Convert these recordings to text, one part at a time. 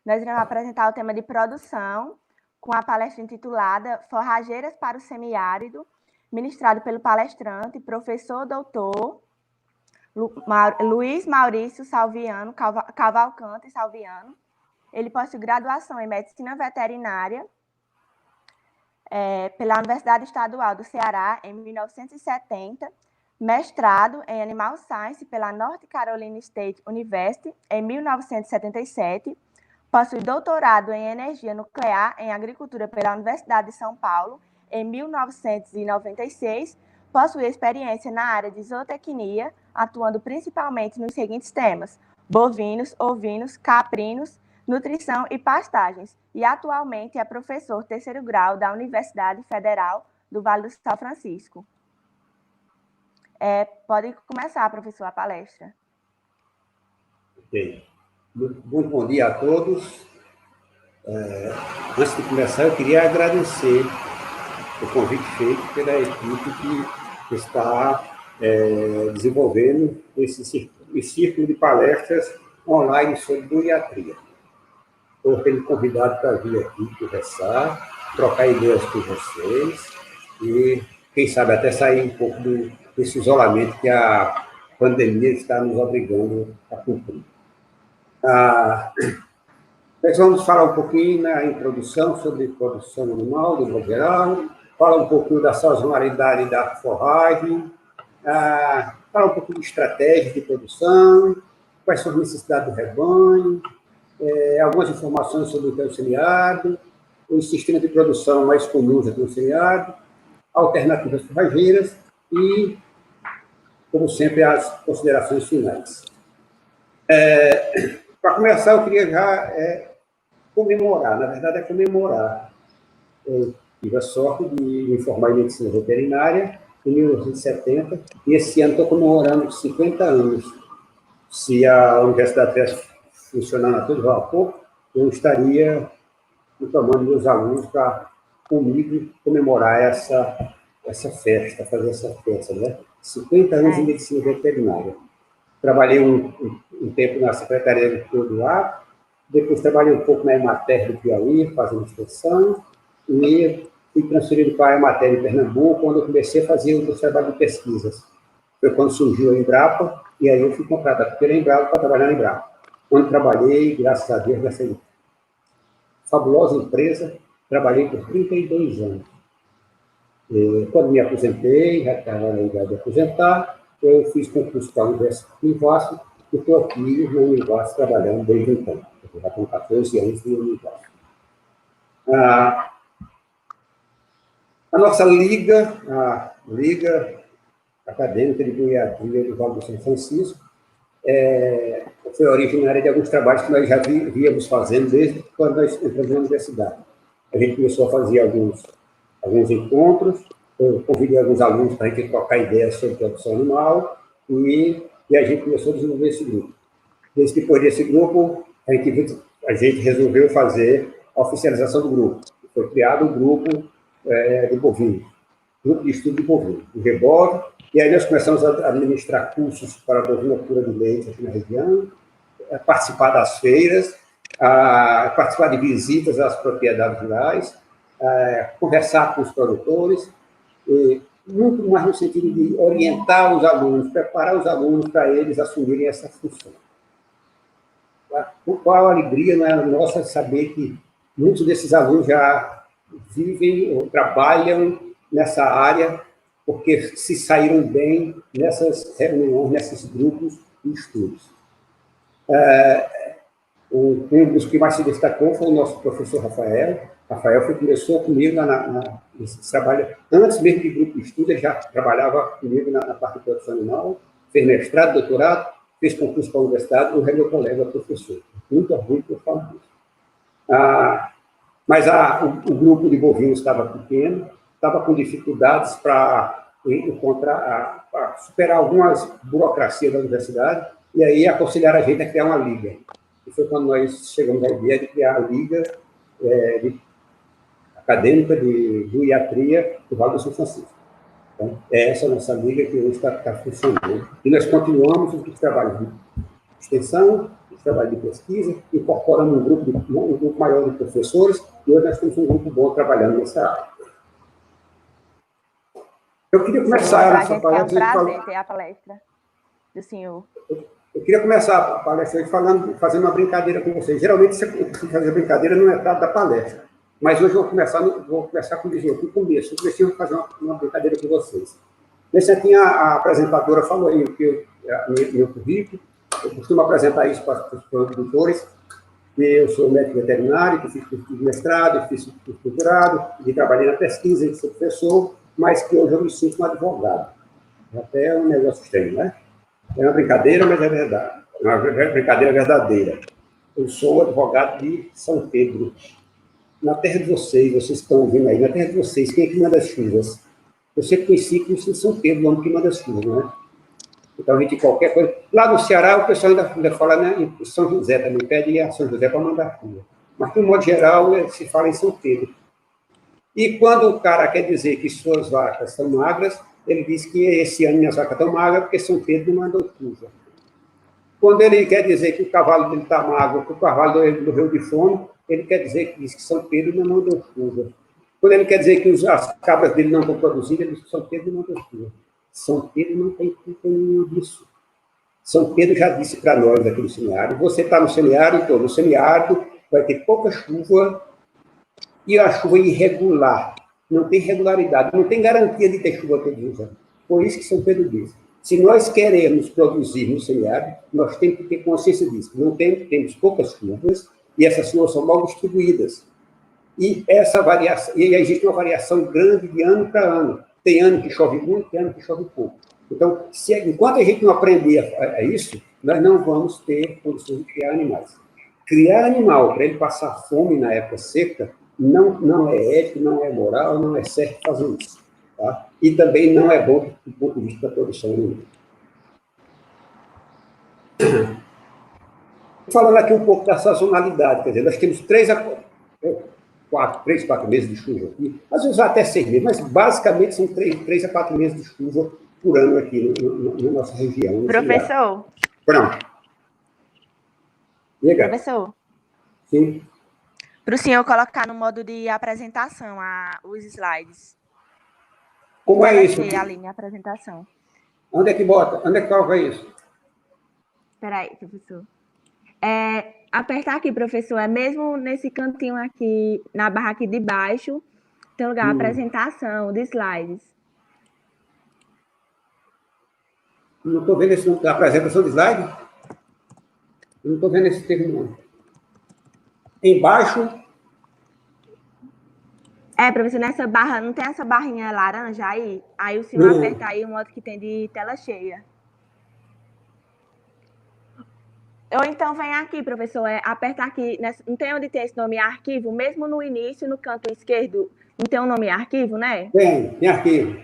Nós iremos apresentar o tema de produção, com a palestra intitulada Forrageiras para o Semiárido, ministrado pelo palestrante, professor doutor Luiz Maurício Salviano, Cavalcante Salviano. Ele possui graduação em Medicina Veterinária pela Universidade Estadual do Ceará, em 1970, mestrado em Animal Science pela North Carolina State University, em 1977, possui doutorado em Energia Nuclear em Agricultura pela Universidade de São Paulo, em 1996, possui experiência na área de zootecnia, atuando principalmente nos seguintes temas: bovinos, ovinos, caprinos, nutrição e pastagens, e atualmente é professor terceiro grau da Universidade Federal do Vale do São Francisco. Pode começar, professor, a palestra. Ok. Muito bom dia a todos. Antes de começar, eu queria agradecer o convite feito pela equipe que está desenvolvendo esse círculo de palestras online sobre bariatria. Estou sendo convidado para vir aqui conversar, trocar ideias com vocês e, quem sabe, até sair um pouco desse isolamento que a pandemia está nos obrigando a cumprir. Nós vamos falar um pouquinho na introdução sobre produção animal, de modo geral, falar um pouquinho da sazonalidade da forragem, falar um pouquinho de estratégias de produção, quais são as necessidades do rebanho, algumas informações sobre o que é o semiárido, os sistemas de produção mais comuns aqui no semiárido, alternativas forrageiras e, como sempre, as considerações finais. Para começar, eu queria já comemorar, na verdade é comemorar. Eu tive a sorte de me formar em medicina veterinária em 1970 e esse ano estou comemorando 50 anos. Se a universidade estivesse funcionando a todo vapor, eu estaria tomando meus alunos para, comigo, comemorar essa festa, fazer essa festa, né? 50 anos de medicina veterinária. Trabalhei um tempo na Secretaria de Agricultura do Acre, depois trabalhei um pouco na Emater do Piauí, fazendo extensão, e fui transferido para a Emater de Pernambuco, quando eu comecei a fazer o trabalho de pesquisas. Foi quando surgiu a Embrapa, e aí eu fui contratado pela Embrapa para trabalhar na Embrapa. Quando trabalhei, graças a Deus, nessa fabulosa empresa, trabalhei por 32 anos. Quando me aposentei, já estava na idade de aposentar, eu fiz concurso para a Universidade de Univasf e estou aqui na Univasf trabalhando desde então. Eu já tenho 14 anos de Univasf. A nossa liga, a Liga Acadêmica de Bariatria do Vale do São Francisco, foi originária de alguns trabalhos que nós já víamos fazendo desde quando nós entramos na universidade. A gente começou a fazer alguns encontros, eu convidei alguns alunos para a gente trocar ideias sobre produção animal e a gente começou a desenvolver esse grupo. Depois desse grupo, a gente resolveu fazer a oficialização do grupo. Foi criado um grupo de bovinos, grupo de estudo de bovino, o REBOV, e aí nós começamos a administrar cursos para a bovinocultura de leite aqui na região, participar das feiras, participar de visitas às propriedades rurais, conversar com os produtores, muito mais no sentido de orientar os alunos, preparar os alunos para eles assumirem essa função. Qual a alegria nossa saber que muitos desses alunos já vivem ou trabalham nessa área, porque se saíram bem nessas reuniões, nesses grupos de estudos. Um dos que mais se destacou foi o nosso professor Rafael. Rafael começou comigo nesse trabalho, antes mesmo de grupo de estudo, ele já trabalhava comigo na parte de produção animal, fez mestrado, doutorado, fez concurso para a universidade, e é meu colega professor. Muito orgulho por falar disso. Mas o grupo de bovinos estava pequeno, estava com dificuldades para superar algumas burocracias da universidade, e aí aconselharam a gente a criar uma liga. E foi quando nós chegamos à ideia de criar a Liga Acadêmica de Bariatria do Vale do São Francisco. Então, essa é a nossa liga que hoje está funcionando. E nós continuamos os trabalhos extensão, de trabalho de pesquisa, incorporando um grupo maior de professores, e hoje nós temos um grupo bom trabalhando nessa área. Eu queria começar essa palestra... É um prazer ter a palestra do senhor. Eu queria começar a palestra fazendo uma brincadeira com vocês. Geralmente, você fazer brincadeira não é parte da palestra. Mas hoje eu vou começar com o começo. Eu vou fazer uma brincadeira com vocês. Nesse aqui, a apresentadora falou aí que meu currículo, eu costumo apresentar isso para os produtores, que eu sou médico veterinário, que fiz curso de mestrado, fiz curso de doutorado, que trabalhei na pesquisa, que sou professor, mas que hoje eu me sinto um advogado. Até é um negócio estranho, né? É uma brincadeira, mas é verdade. É uma brincadeira verdadeira. Eu sou advogado de São Pedro. Na terra de vocês estão ouvindo aí, na terra de vocês, quem é que manda as chuvas? Eu sempre conheci que em São Pedro, o homem que manda as chuvas, né? Então, a gente, qualquer coisa... Lá no Ceará, o pessoal ainda fala, né, em São José, também pede a São José para mandar chuva. Mas, de um modo geral, se fala em São Pedro. E quando o cara quer dizer que suas vacas estão magras, ele diz que esse ano minhas vacas estão magras porque São Pedro não mandou chuva. Quando ele quer dizer que o cavalo dele está magro, que o cavalo dele morreu de fome, ele quer dizer que diz que São Pedro não mandou chuva. Quando ele quer dizer que as cabras dele não estão produzindo, ele diz que São Pedro não mandou chuva. São Pedro não tem culpa nenhuma disso. São Pedro já disse para nós aqui no semiárido, você está no semiárido, então, no semiárido vai ter pouca chuva e a chuva é irregular. Não tem regularidade, não tem garantia de ter chuva todos os anos. Por isso que São Pedro diz, se nós queremos produzir no semiárido, nós temos que ter consciência disso. Não temos poucas chuvas e essas chuvas são mal distribuídas. E essa variação, e existe uma variação grande de ano para ano. Tem ano que chove muito, tem ano que chove pouco. Então, enquanto a gente não aprender a isso, nós não vamos ter condições de criar animais. Criar animal para ele passar fome na época seca não é ético, não é moral, não é certo fazer isso. Tá? E também não é bom do ponto de vista da produção animal. Falando aqui um pouco da sazonalidade, quer dizer, nós temos 3 a 4 meses de chuva aqui, às vezes até 6 meses, mas basicamente são 3 a 4 meses de chuva por ano aqui na nossa região. Professor? Pronto. Professor? Sim. Para o senhor colocar no modo de apresentação os slides. Como é isso? Ali, minha apresentação. Onde é que bota? Onde é que coloca isso? Espera aí, professor. Apertar aqui, professor, é mesmo nesse cantinho aqui, na barra aqui de baixo, tem lugar, apresentação de slides. Não estou vendo a apresentação de slide? Não estou vendo esse termo, não. Embaixo... professor, nessa barra, não tem essa barrinha laranja aí? Aí o senhor aperta aí o modo que tem de tela cheia. Ou então vem aqui, professor, apertar aqui, não tem onde tem esse nome arquivo, mesmo no início, no canto esquerdo, não tem um nome arquivo, né? Tem arquivo.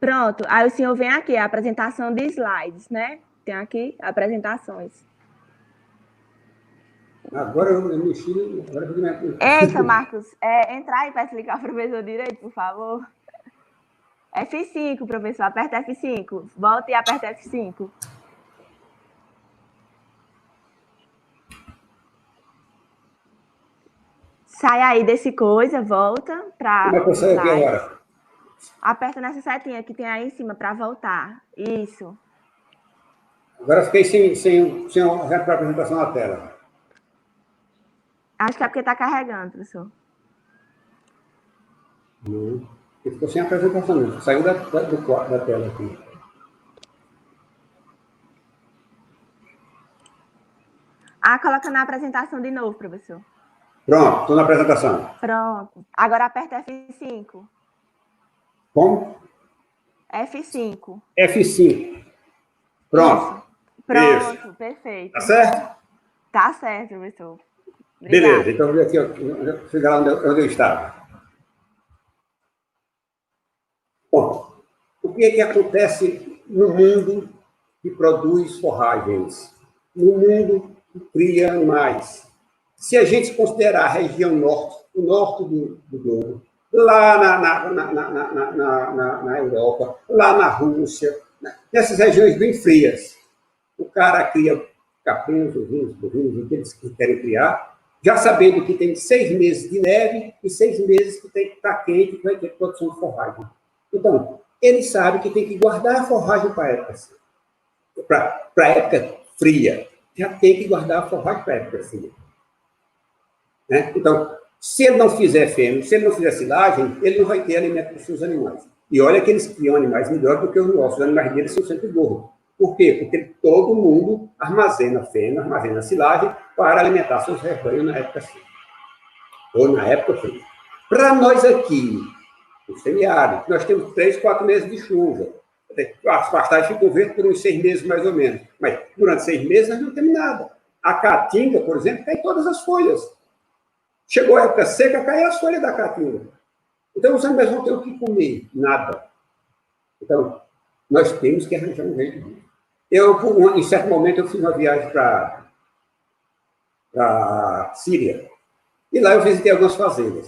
Pronto, aí o senhor vem aqui, a apresentação de slides, né? Tem aqui, apresentações. Agora eu mexi... Eita, Marcos, entrar aí para explicar ao professor direito, por favor. F5, professor, aperta F5. Volta e aperta F5. Sai aí desse coisa, volta para... Como é que eu saio aqui agora? Aperta nessa setinha que tem aí em cima para voltar. Isso. Agora fiquei sem a apresentação na tela. Acho que é porque está carregando, professor. Não. Ficou sem apresentação. Saiu da tela aqui. Coloca na apresentação de novo, professor. Pronto, estou na apresentação. Pronto. Agora aperta F5. Como? F5. F5. Pronto. Isso. Pronto, isso. Perfeito. Tá certo? Tá certo, professor. Obrigada. Beleza, então vou aqui, chegar lá onde eu estava. Bom, o que é que acontece no mundo que produz forragens? No mundo que cria animais? Se a gente considerar a região norte, o norte do globo, lá na Europa, lá na Rússia, nessas regiões bem frias, o cara cria caprinos, ovinos, bovinos, o que eles querem criar, já sabendo que tem 6 meses de neve e 6 meses que tem que estar quente, que vai ter produção de forragem. Então, eles sabem que tem que guardar a forragem para a época seca. Para a época fria. Já tem que guardar a forragem para a época fria. Né? Então, se ele não fizer fêmea, se ele não fizer silagem, ele não vai ter alimento para os seus animais. E olha que eles criam animais melhor do que os nossos. Os animais deles são sempre gordos. Por quê? Porque todo mundo armazena fêmea, armazena silagem para alimentar seus rebanhos na época seca. Ou na época fria. Para nós aqui, no semiárido, nós temos 3, 4 meses de chuva. As pastagens ficam verdes por uns 6 meses, mais ou menos. Mas durante 6 meses nós não temos nada. A caatinga, por exemplo, cai todas as folhas. Chegou a época seca, cai as folhas da caatinga. Então, os animais vão ter o que comer? Nada. Então, nós temos que arranjar um jeito disso. Em certo momento, eu fiz uma viagem para a Síria. E lá eu visitei algumas fazendas.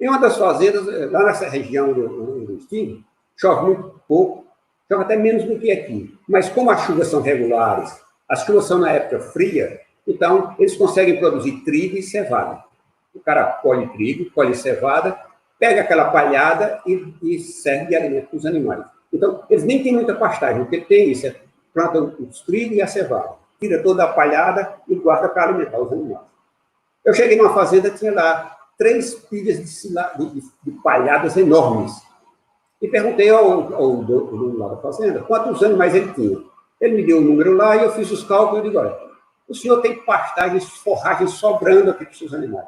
Em uma das fazendas, lá nessa região onde eu estive, chove muito pouco, chove até menos do que aqui. Mas como as chuvas são regulares, as chuvas são na época fria, então eles conseguem produzir trigo e cevada. O cara colhe trigo, colhe cevada, pega aquela palhada e serve de alimento para os animais. Então, eles nem têm muita pastagem, porque tem isso, plantam os trigos e a cevada. Tira toda a palhada e guarda para alimentar os animais. Eu cheguei numa fazenda, tinha lá 3 pilhas de palhadas enormes. E perguntei ao dono lá da fazenda quantos animais ele tinha. Ele me deu o número lá e eu fiz os cálculos e digo, olha, o senhor tem pastagens, forragens sobrando aqui para os seus animais.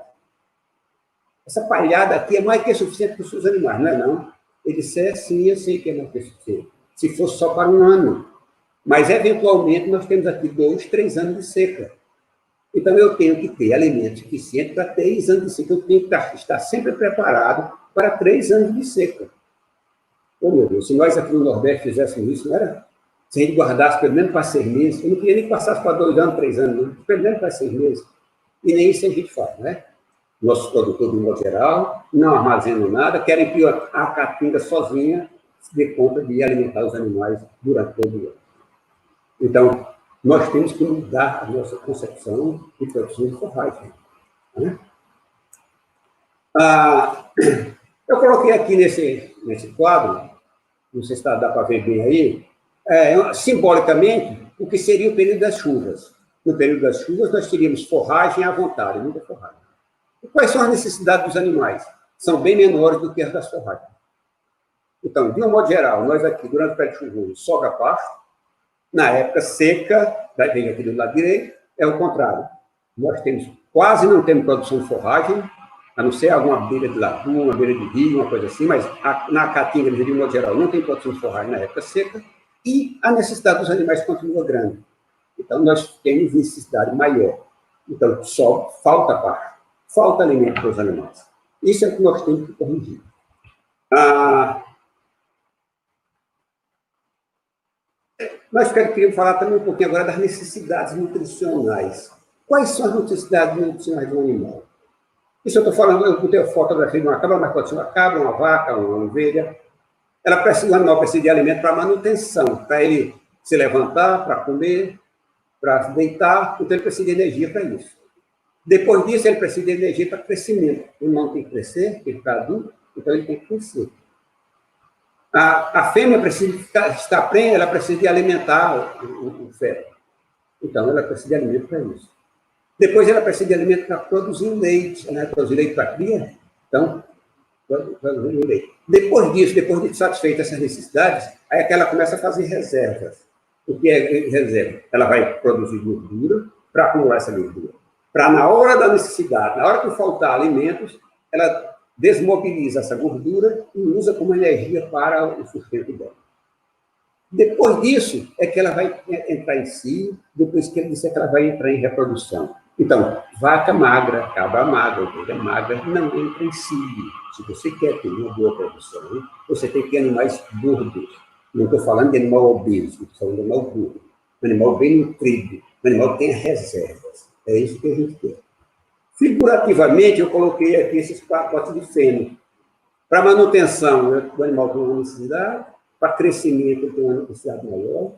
Essa palhada aqui é mais que suficiente para os seus animais, não é não? Ele disse, sim, eu sei que é mais que suficiente. Se fosse só para um ano. Mas, eventualmente, nós temos aqui 2, 3 anos de seca. Então, eu tenho que ter alimento suficiente para 3 anos de seca. Eu tenho que estar sempre preparado para 3 anos de seca. Oh, meu Deus, se nós aqui no Nordeste fizéssemos isso, não era? Se a gente guardasse pelo menos para 6 meses, eu não queria nem que passasse para 2 anos, 3 anos, não. Pelo menos para 6 meses. E nem isso a gente faz, né? Nossos produtores, de modo geral, não armazenam nada, querem que a caatinga sozinha se dê conta de alimentar os animais durante todo o ano. Então, nós temos que mudar a nossa concepção de produção de forragem. Né? Eu coloquei aqui nesse quadro, não sei se dá para ver bem aí, simbolicamente, o que seria o período das chuvas. No período das chuvas, nós teríamos forragem à vontade, muita forragem. E quais são as necessidades dos animais? São bem menores do que as das forragens. Então, de um modo geral, nós aqui, durante o período chuvoso, sobra pasto. Na época seca, vem aqui do lado direito, é o contrário. Nós quase não temos produção de forragem, a não ser alguma beira de laguna, uma beira de rio, uma coisa assim, mas na caatinga, de um modo geral, não tem produção de forragem na época seca, e a necessidade dos animais continua grande. Então, nós temos necessidade maior. Então, só falta pasto. Falta alimento para os animais. Isso é o que nós temos que corrigir. Nós queríamos falar também um pouquinho agora das necessidades nutricionais. Quais são as necessidades nutricionais do animal? Isso eu estou falando, eu botei a fotografia de uma cabra, mas pode ser uma cabra, uma vaca, uma ovelha. O animal precisa de alimento para manutenção, para ele se levantar, para comer, para se deitar, então ele precisa de energia para isso. Depois disso, ele precisa de energia para crescimento. O animal tem que crescer, tem que ficar adulto, então ele tem que crescer. A fêmea precisa estar prenha, ela precisa de alimentar o feto. Então, ela precisa de alimento para isso. Depois, ela precisa de alimento para produzir leite. Né? Produzir leite para a cria, então, produzir leite. Depois de satisfeitas essas necessidades, aí é que ela começa a fazer reservas. O que é reserva? Ela vai produzir gordura para acumular essa gordura. Para, na hora da necessidade, na hora que faltar alimentos, ela desmobiliza essa gordura e usa como energia para o sustento dela. Depois disso, é que ela vai entrar em si, depois que ele disser que ela vai entrar em reprodução. Então, vaca magra, cabra magra, ovelha magra, não entra em si. Se você quer ter uma boa produção, você tem que ter animais gordos. Não estou falando de animal obeso, estou falando de animal gordo. Um animal bem nutrido, um animal que tenha reservas. É isso que a gente quer. Figurativamente, eu coloquei aqui esses pacotes de feno. Para manutenção, o animal tem uma necessidade, para crescimento, ele tem uma necessidade maior,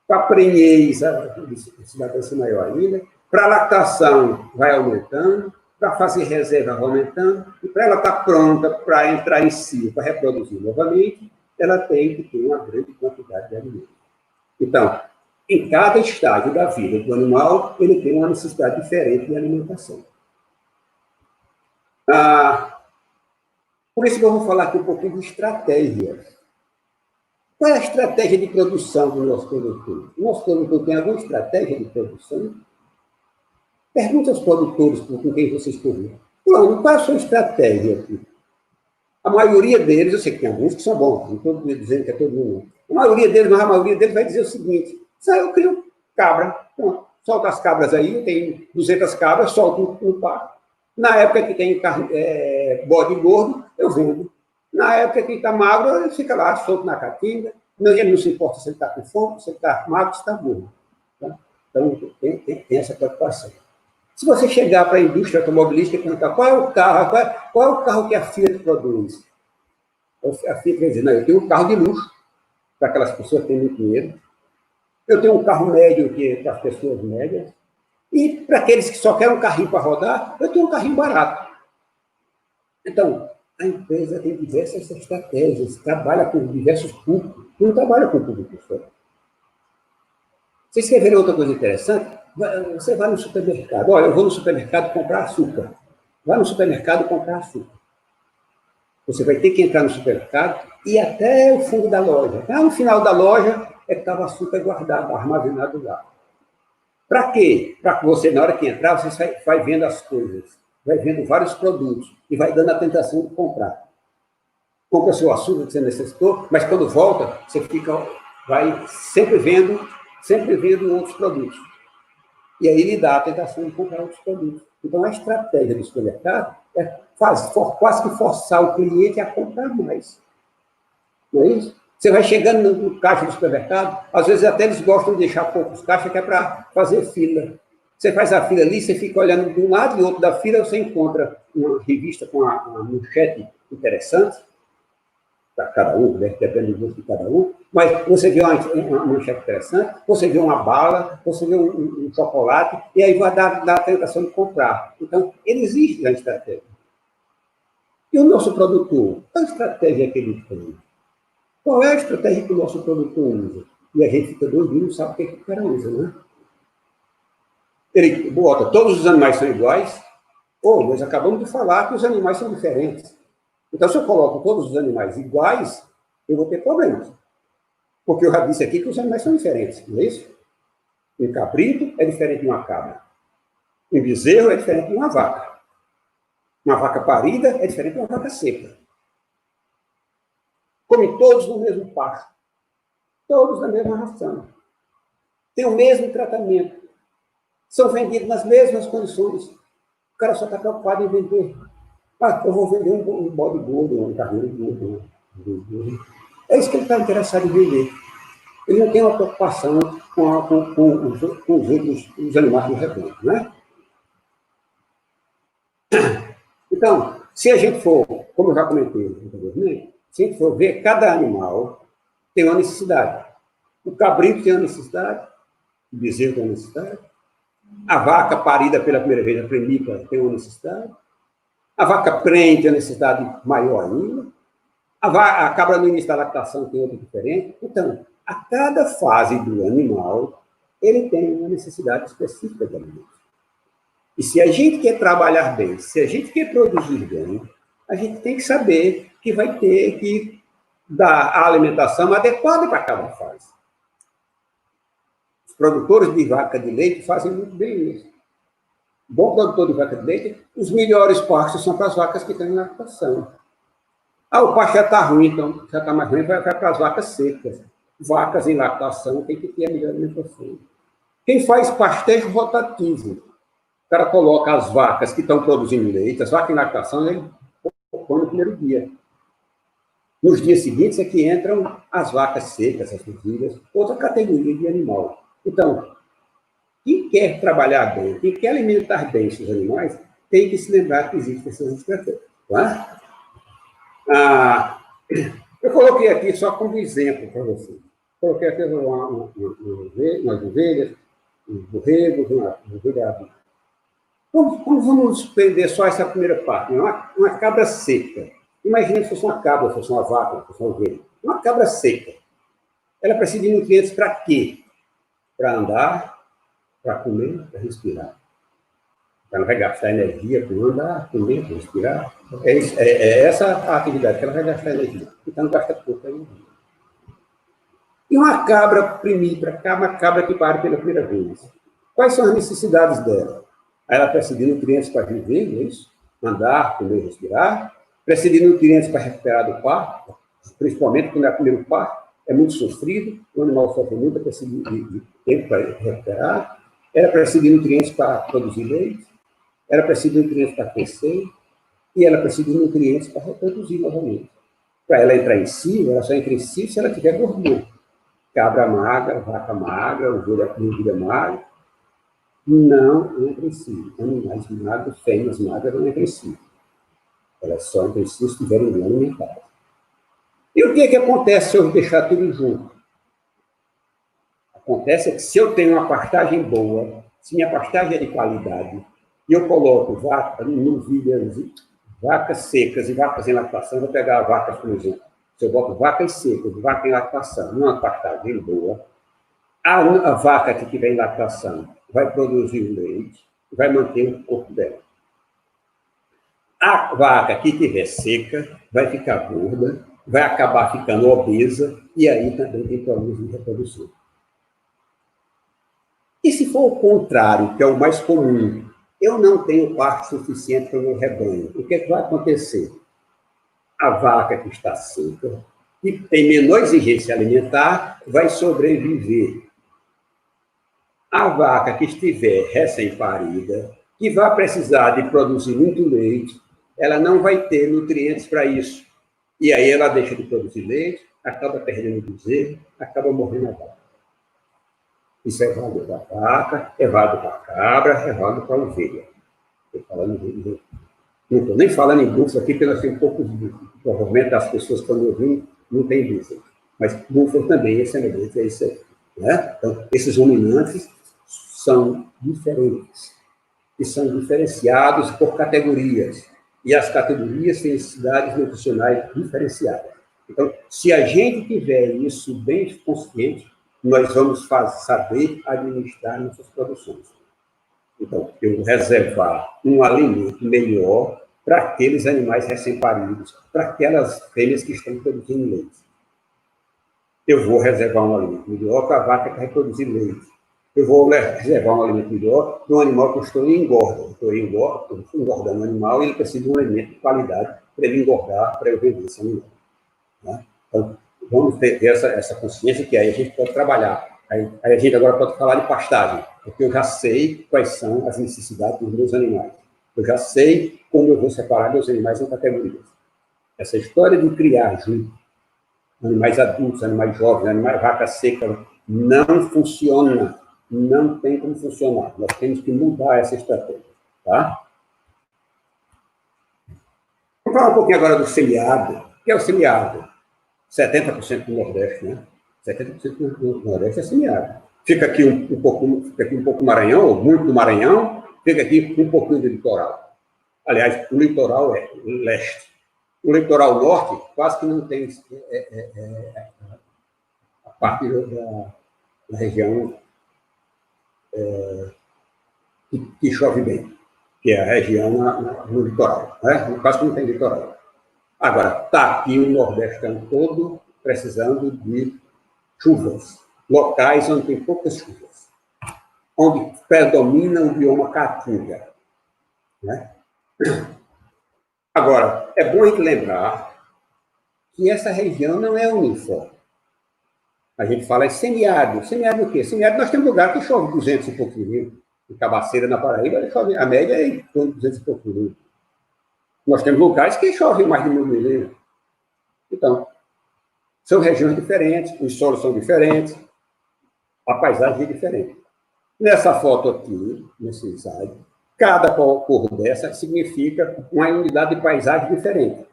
para prenhez, vai ser maior ainda, para lactação vai aumentando, para fazer reserva vai aumentando, e para ela estar pronta para entrar em si, para reproduzir novamente, ela tem que ter uma grande quantidade de alimento. Então, em cada estágio da vida do animal, ele tem uma necessidade diferente de alimentação. Por isso que eu vou falar aqui um pouquinho de estratégia. Qual é a estratégia de produção do nosso produtor? O nosso produtor tem alguma estratégia de produção? Pergunte aos produtores com quem vocês estão. Qual é a sua estratégia aqui? A maioria deles, eu sei que tem alguns que são bons, não estou dizendo que é todo mundo. A maioria deles, mas a maioria deles vai dizer o seguinte: eu crio cabra, então, solto as cabras aí, eu tenho 200 cabras, solto no parque. Na época que tem bode gordo, eu vendo. Na época que está magro, ele fica lá, solto na caatinga. Ele não se importa se ele está com fome, se ele está magro, se está gordo. Tá? Então, tem essa preocupação. Se você chegar para a indústria automobilística e perguntar qual é o carro que a Fiat produz, a Fiat vai dizer: não, eu tenho um carro de luxo, para aquelas pessoas que têm muito dinheiro. Eu tenho um carro médio, que é para as pessoas médias. E para aqueles que só querem um carrinho para rodar, eu tenho um carrinho barato. Então, a empresa tem diversas estratégias, trabalha com diversos públicos, não trabalha com público só. Vocês querem ver outra coisa interessante? Você vai no supermercado. Olha, eu vou no supermercado comprar açúcar. Vai no supermercado comprar açúcar. Você vai ter que entrar no supermercado e ir até o fundo da loja. Lá no final da loja é que estava o açúcar guardado, armazenado lá. Para quê? Para que você, na hora que entrar, você vai vendo as coisas, vai vendo vários produtos e vai dando a tentação de comprar. Compra seu açúcar que você necessitou, mas quando volta, você vai sempre vendo outros produtos. E aí lhe dá a tentação de comprar outros produtos. Então, a estratégia do supermercado é quase que forçar o cliente a comprar mais. Não é isso? Você vai chegando no caixa do supermercado, às vezes até eles gostam de deixar poucos caixas, que é para fazer fila. Você faz a fila ali, você fica olhando de um lado e outro da fila, você encontra uma revista com uma manchete interessante, para cada um, depende do gosto de cada um, mas você vê uma manchete interessante, você vê uma bala, você vê um chocolate, e aí vai dar a tentação de comprar. Então, ele existe a estratégia. E o nosso produtor, qual a estratégia que ele tem? Qual é a estratégia que o nosso produtor usa? E a gente fica doido e não sabe o que o cara usa, né? Ele bota, todos os animais são iguais, ou nós acabamos de falar que os animais são diferentes. Então, se eu coloco todos os animais iguais, eu vou ter problemas. Porque eu já disse aqui que os animais são diferentes, não é isso? Um cabrito é diferente de uma cabra. Um bezerro é diferente de uma vaca. Uma vaca parida é diferente de uma vaca seca. Comem todos no mesmo pasto. Todos na mesma ração. Têm o mesmo tratamento. São vendidos nas mesmas condições. O cara só está preocupado em vender. Eu vou vender um bode gordo, um carneiro gordo. É isso que ele está interessado em vender. Ele não tem uma preocupação com os animais do rebanho, né? Então, se a gente for, como eu já comentei anteriormente, se a gente for ver, cada animal tem uma necessidade. O cabrito tem uma necessidade, o bezerro tem uma necessidade, a vaca parida pela primeira vez, a prenipa, tem uma necessidade, a vaca prenhe tem uma necessidade maior ainda, a cabra no início da lactação tem outra diferente. Então, a cada fase do animal, ele tem uma necessidade específica de alimento. E se a gente quer trabalhar bem, se a gente quer produzir bem, a gente tem que saber que vai ter que dar a alimentação adequada para cada fase. Os produtores de vaca de leite fazem muito bem isso. Bom produtor de vaca de leite, os melhores pastos são para as vacas que estão em lactação. O pasto já está ruim, então já está mais ruim, vai para as vacas secas. Vacas em lactação tem que ter a melhor alimentação. Quem faz pastejo rotativo? O cara coloca as vacas que estão produzindo leite, as vacas em lactação, ele põe no primeiro dia. Nos dias seguintes é que entram as vacas secas, as novilhas, outra categoria de animal. Então, quem quer trabalhar bem, quem quer alimentar bem esses animais, tem que se lembrar que existem essas estratégias. Tá? Eu coloquei aqui só como exemplo para vocês. coloquei aqui umas ovelhas, uns borregos, uma ovelha. Vamos prender só essa primeira parte, né? Uma cabra seca. Imagine se fosse uma cabra, se fosse uma vaca, se fosse uma ovelha. Uma cabra seca. Ela precisa de nutrientes para quê? Para andar, para comer, para respirar. Ela vai gastar energia para andar, comer, para respirar. É essa a atividade que ela vai gastar energia. Então, gasta pouca energia. E uma cabra primípara, uma cabra que pare pela primeira vez. Quais são as necessidades dela? Ela precisa de nutrientes para viver, não é isso? Andar, comer, respirar. Precisa de nutrientes para recuperar do parto, principalmente quando é o primeiro parto. É muito sofrido, o animal sofre muito, precisa de tempo para recuperar. Ela precisa de nutrientes para produzir leite. Ela precisa de nutrientes para crescer. E ela precisa de nutrientes para reproduzir novamente. Para ela entrar em si, ela só entra em si se ela tiver gordura. Cabra magra, vaca magra, ovelha magra, não entra em si. Animais magros, fêmeas magras não entram em si. Elas só entram em si se estiverem bem alimentadas. E o que é que acontece se eu deixar tudo junto? Acontece que se eu tenho uma pastagem boa, se minha pastagem é de qualidade, e eu coloco novilhas, vacas secas e vacas em lactação, vou pegar vacas, por exemplo. Se eu boto vacas secas, vaca em lactação, numa pastagem boa, a vaca que tiver em lactação vai produzir o leite, vai manter o corpo dela. A vaca que estiver seca vai ficar gorda, vai acabar ficando obesa, e aí também tem problemas de reprodução. E se for o contrário, que é o mais comum, eu não tenho pasto suficiente para o meu rebanho, o que é que vai acontecer? A vaca que está seca, que tem menor exigência alimentar, vai sobreviver. A vaca que estiver recém-parida, que vai precisar de produzir muito leite, ela não vai ter nutrientes para isso. E aí ela deixa de produzir leite, acaba perdendo o bezerro, acaba morrendo a vaca. Isso é válido para a vaca, é válido para a cabra, é válido para a ovelha. Não estou nem falando em búfalo aqui, porque nós temos poucos búfalos. Provavelmente as pessoas, quando ouvem, não tem búfalo. Mas búfalo também é semelhante a isso aí. Né? Então, esses ruminantes são diferentes. E são diferenciados por categorias. E as categorias têm necessidades nutricionais diferenciadas. Então, se a gente tiver isso bem consciente, nós vamos saber administrar nossas produções. Então, eu vou reservar um alimento melhor para aqueles animais recém-paridos, para aquelas fêmeas que estão produzindo leite. Eu vou reservar um alimento melhor para a vaca que vai produzir leite. Eu vou reservar um alimento melhor para um animal que eu estou em engorda. Estou engordando o animal e ele precisa de um alimento de qualidade para ele engordar, para eu vender esse animal. Né? Então, vamos ter essa consciência que aí a gente pode trabalhar. Aí a gente agora pode falar de pastagem, porque eu já sei quais são as necessidades dos meus animais. Eu já sei como eu vou separar meus animais em categorias. Essa história de criar junto animais adultos, animais jovens, animais vaca seca, não funciona. Não tem como funcionar. Nós temos que mudar essa estratégia. Tá? Vamos falar um pouquinho agora do semiárido. O que é o semiárido? 70% do Nordeste, né? 70% do Nordeste é semiárido. Fica aqui um pouco Maranhão, ou muito do Maranhão, fica aqui um pouquinho do litoral. Aliás, o litoral é leste. O litoral norte quase que não tem a parte da região que chove bem, que é a região no litoral. Né? Quase que não tem litoral. Agora, está aqui o Nordeste todo precisando de chuvas, locais onde tem poucas chuvas, onde predomina o bioma caatinga. Né? Agora, é bom a gente lembrar que essa região não é uniforme. A gente fala em semiárido. Semiárido o quê? Semiárido nós temos lugar que chove 200 e pouquinho. Em Cabaceira, na Paraíba, chove, a média é 200 e pouquinho. Nós temos locais que chovem mais de 1.000 milímetros. Então, são regiões diferentes, os solos são diferentes, a paisagem é diferente. Nessa foto aqui, nesse slide, cada cor dessa significa uma unidade de paisagem diferente.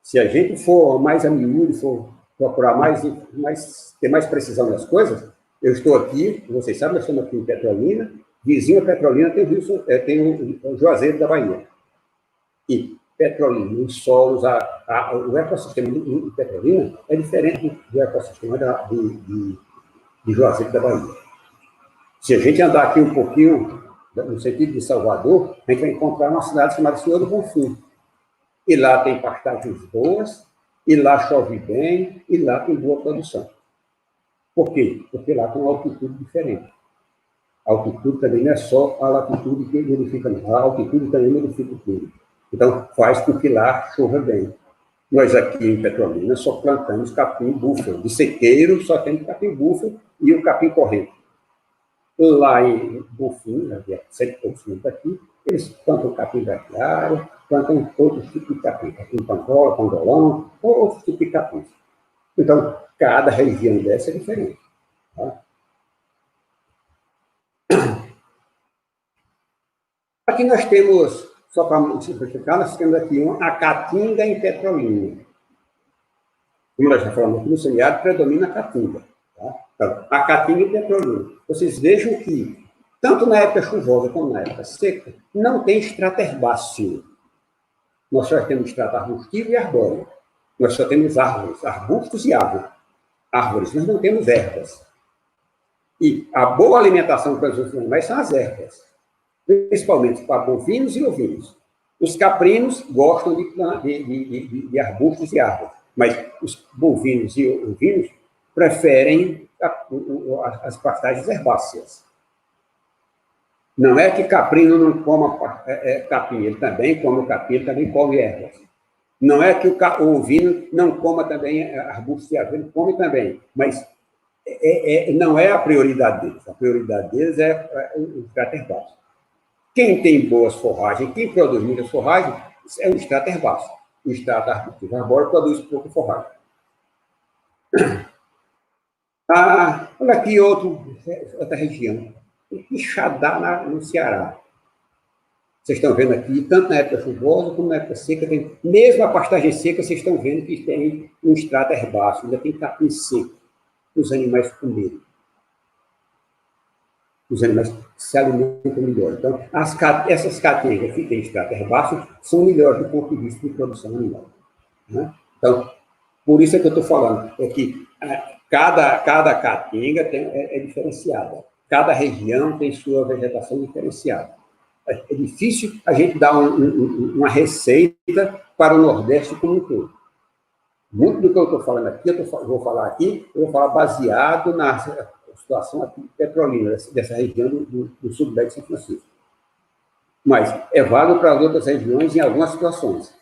Se a gente for mais a miúdo, for procurar ter mais precisão das coisas, eu estou aqui, vocês sabem, nós estamos aqui em Petrolina, vizinho a Petrolina tem o Juazeiro da Bahia. E Petrolina, os solos, o ecossistema de Petrolina é diferente do ecossistema de Juazeiro da Bahia. Se a gente andar aqui um pouquinho, no sentido de Salvador, a gente vai encontrar uma cidade chamada Senhor do Bonfim. E lá tem pastagens boas, e lá chove bem, e lá tem boa produção. Por quê? Porque lá tem uma altitude diferente. A altitude também não é só a latitude que modifica, não. A altitude também modifica tudo. Então, faz com que lá chova bem. Nós aqui em Petrolina só plantamos capim búfalo. De sequeiro, só tem capim búfalo e o capim corrente. Lá em Bonfim, na 100% daqui, eles plantam capim braquiário, plantam outros tipos de capim. Capim pangola, pangolão, ou outros tipos de capim. Então, cada região dessa é diferente. Tá? Aqui nós temos, só para simplificar, nós temos aqui a caatinga em Petrolina. Como nós já falamos aqui no semiárido, predomina a caatinga. Tá? Então, a caatinga em Petrolina. Vocês vejam que, tanto na época chuvosa como na época seca, não tem estrata herbáceo. Nós só temos estrata arbustivo e arbóreo. Nós só temos árvores, arbustos e árvores. Nós não temos ervas. E a boa alimentação para os animais são as ervas, principalmente para bovinos e ovinos. Os caprinos gostam de arbustos e árvores, mas os bovinos e ovinos preferem as pastagens herbáceas. Não é que caprino não coma capim, ele também come capim, ele também come ervas. Não é que o ovino não coma também arbustos e árvores, ele come também, mas não é a prioridade deles. A prioridade deles é o estrato herbáceo. Quem tem boas forragens, quem produz muitas forragens, é o estrato herbáceo. O estrato arbustivo arbóreo produz pouca forragem. Olha aqui outra região. Quixadá, no Ceará. Vocês estão vendo aqui, tanto na época chuvosa como na época seca, mesmo a pastagem seca, vocês estão vendo que tem um estrato herbáceo, ainda tem capim seco, os animais comerem. Os animais se alimentam melhor. Então, essas caatingas que têm estrato herbáceo são melhores do ponto de vista de produção animal. Né? Então, por isso é que eu estou falando, é que cada caatinga é diferenciada. Cada região tem sua vegetação diferenciada. É difícil a gente dar uma receita para o Nordeste como um todo. Muito do que eu estou falando aqui, eu vou falar baseado na situação aqui de Petrolina, dessa região do sudeste de São Francisco. Mas é válido para as outras regiões em algumas situações.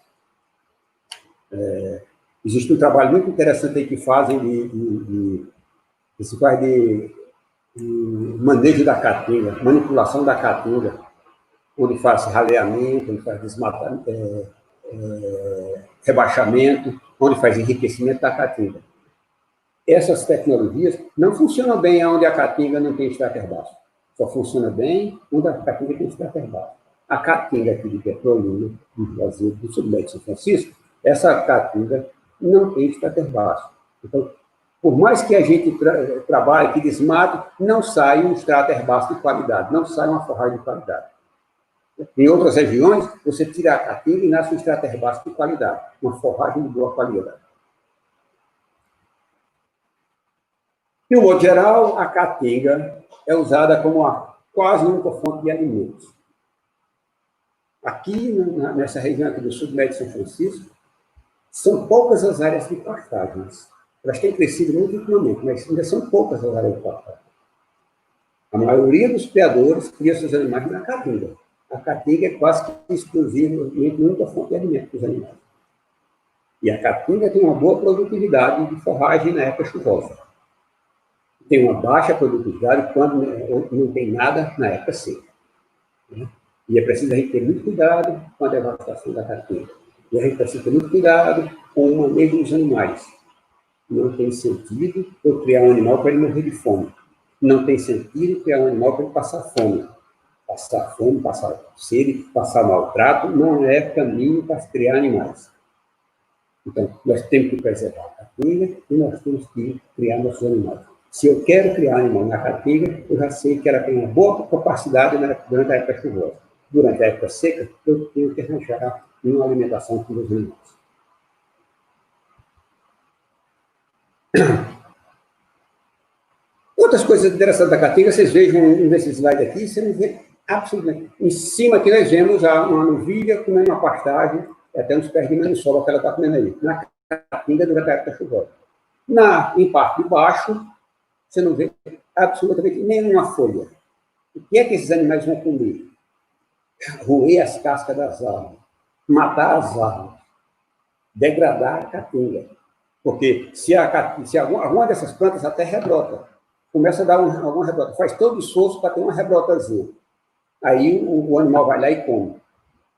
Existe um trabalho muito interessante aí que fazem que se faz de manejo da caatinga, manipulação da caatinga, onde faz raleamento, onde faz rebaixamento, onde faz enriquecimento da caatinga. Essas tecnologias não funcionam bem onde a caatinga não tem estrato herbáceo. Só funciona bem onde a caatinga tem estrato herbáceo. A caatinga aqui de Petrolina, do Brasil, do sudeste de São Francisco, essa caatinga não tem estrato herbáceo. Então, por mais que a gente trabalhe, que desmate, não sai um estrato herbáceo de qualidade, não sai uma forragem de qualidade. Em outras regiões, você tira a caatinga e nasce um estrato herbáceo de qualidade, uma forragem de boa qualidade. De um modo geral, a caatinga é usada como a quase única fonte de alimentos. Aqui, nessa região aqui do sudeste de São Francisco, são poucas as áreas de pastagens. Elas têm crescido muito ultimamente, mas ainda são poucas as áreas de pastagem. A maioria dos criadores cria seus animais na caatinga. A caatinga é quase que exclusivamente a única fonte de alimento para os animais. E a caatinga tem uma boa produtividade de forragem na época chuvosa. Tem uma baixa produtividade quando não tem nada na época seca. E é preciso a gente ter muito cuidado com a devastação da caatinga. E a gente precisa ter muito cuidado com o manejo dos animais. Não tem sentido eu criar um animal para ele morrer de fome. Não tem sentido criar um animal para ele passar fome. Passar fome, passar sede, passar maltrato, não é caminho para criar animais. Então, nós temos que preservar a caatinga e nós temos que criar nossos animais. Se eu quero criar animal na caatinga, eu já sei que ela tem uma boa capacidade durante a época chuvosa. Durante a época seca, eu tenho que arranjar uma alimentação para os animais. Outras coisas interessantes da caatinga, vocês vejam nesse slide aqui, você não vê absolutamente. Em cima aqui nós vemos uma novilha comendo uma pastagem, até uns pés de maniçoba que ela está comendo aí, na caatinga durante a época chuvosa. Em parte de baixo, você não vê absolutamente nenhuma folha. O que é que esses animais vão comer? Roer as cascas das árvores, matar as árvores, degradar a caatinga. Porque se alguma dessas plantas até rebrota, começa a dar alguma rebrota, faz todo o esforço para ter uma rebrotazinha. Aí o animal vai lá e come.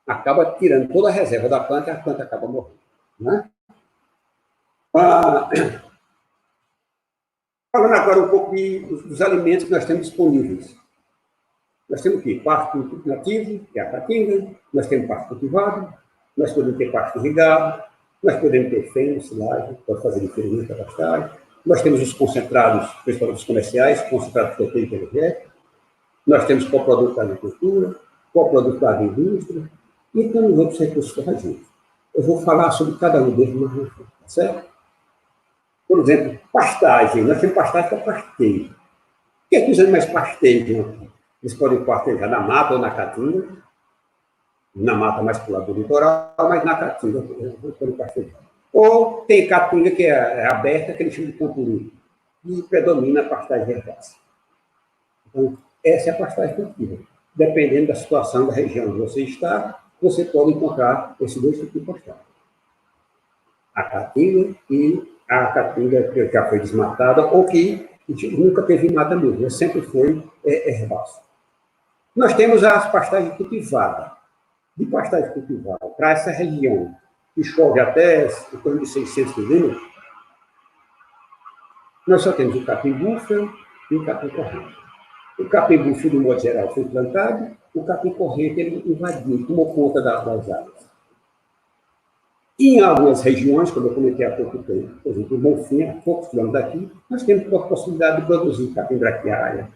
Acaba tirando toda a reserva da planta e a planta acaba morrendo. Né? Falando agora um pouco dos alimentos que nós temos disponíveis. Nós temos aqui pasto nativo, que é a caatinga, nós temos pasto cultivado, nós podemos ter pasto irrigado, nós podemos ter feno, silagem, pode fazer diferença da pastagem. Nós temos os concentrados, principalmente os comerciais, concentrados proteico e energético. Nós temos coproduto da agricultura, coproduto da indústria, e temos outros recursos forrageiros. Eu vou falar sobre cada um deles, tá certo? Por exemplo, pastagem. Nós temos pastagem para pastejo. O que é que os animais pastejam aqui? Eles podem pastejar na mata ou na caatinga. Na mata mais para o lado do litoral, mas na caatinga eles podem pastejar. Ou tem caatinga que é aberta, que eles chamam de campuru, e predomina a pastagem herbácea. Então, essa é a pastagem cultiva. Dependendo da situação da região onde você está, você pode encontrar esses dois tipos de pastagem. A caatinga e a caatinga que já foi desmatada, ou que nunca teve nada mesmo, sempre foi herbácea. Nós temos as pastagens cultivadas. De pastagem cultivada, para essa região, que chove até em torno de 600 milímetros, nós só temos o capim búfalo e o capim corrente. O capim búfalo, de modo geral, foi plantado, o capim corrente ele invadiu, tomou conta das áreas. E em algumas regiões, como eu comentei há pouco tempo, por exemplo, em Bonfim, a poucos quilômetros daqui, nós temos a possibilidade de produzir capim braquiária,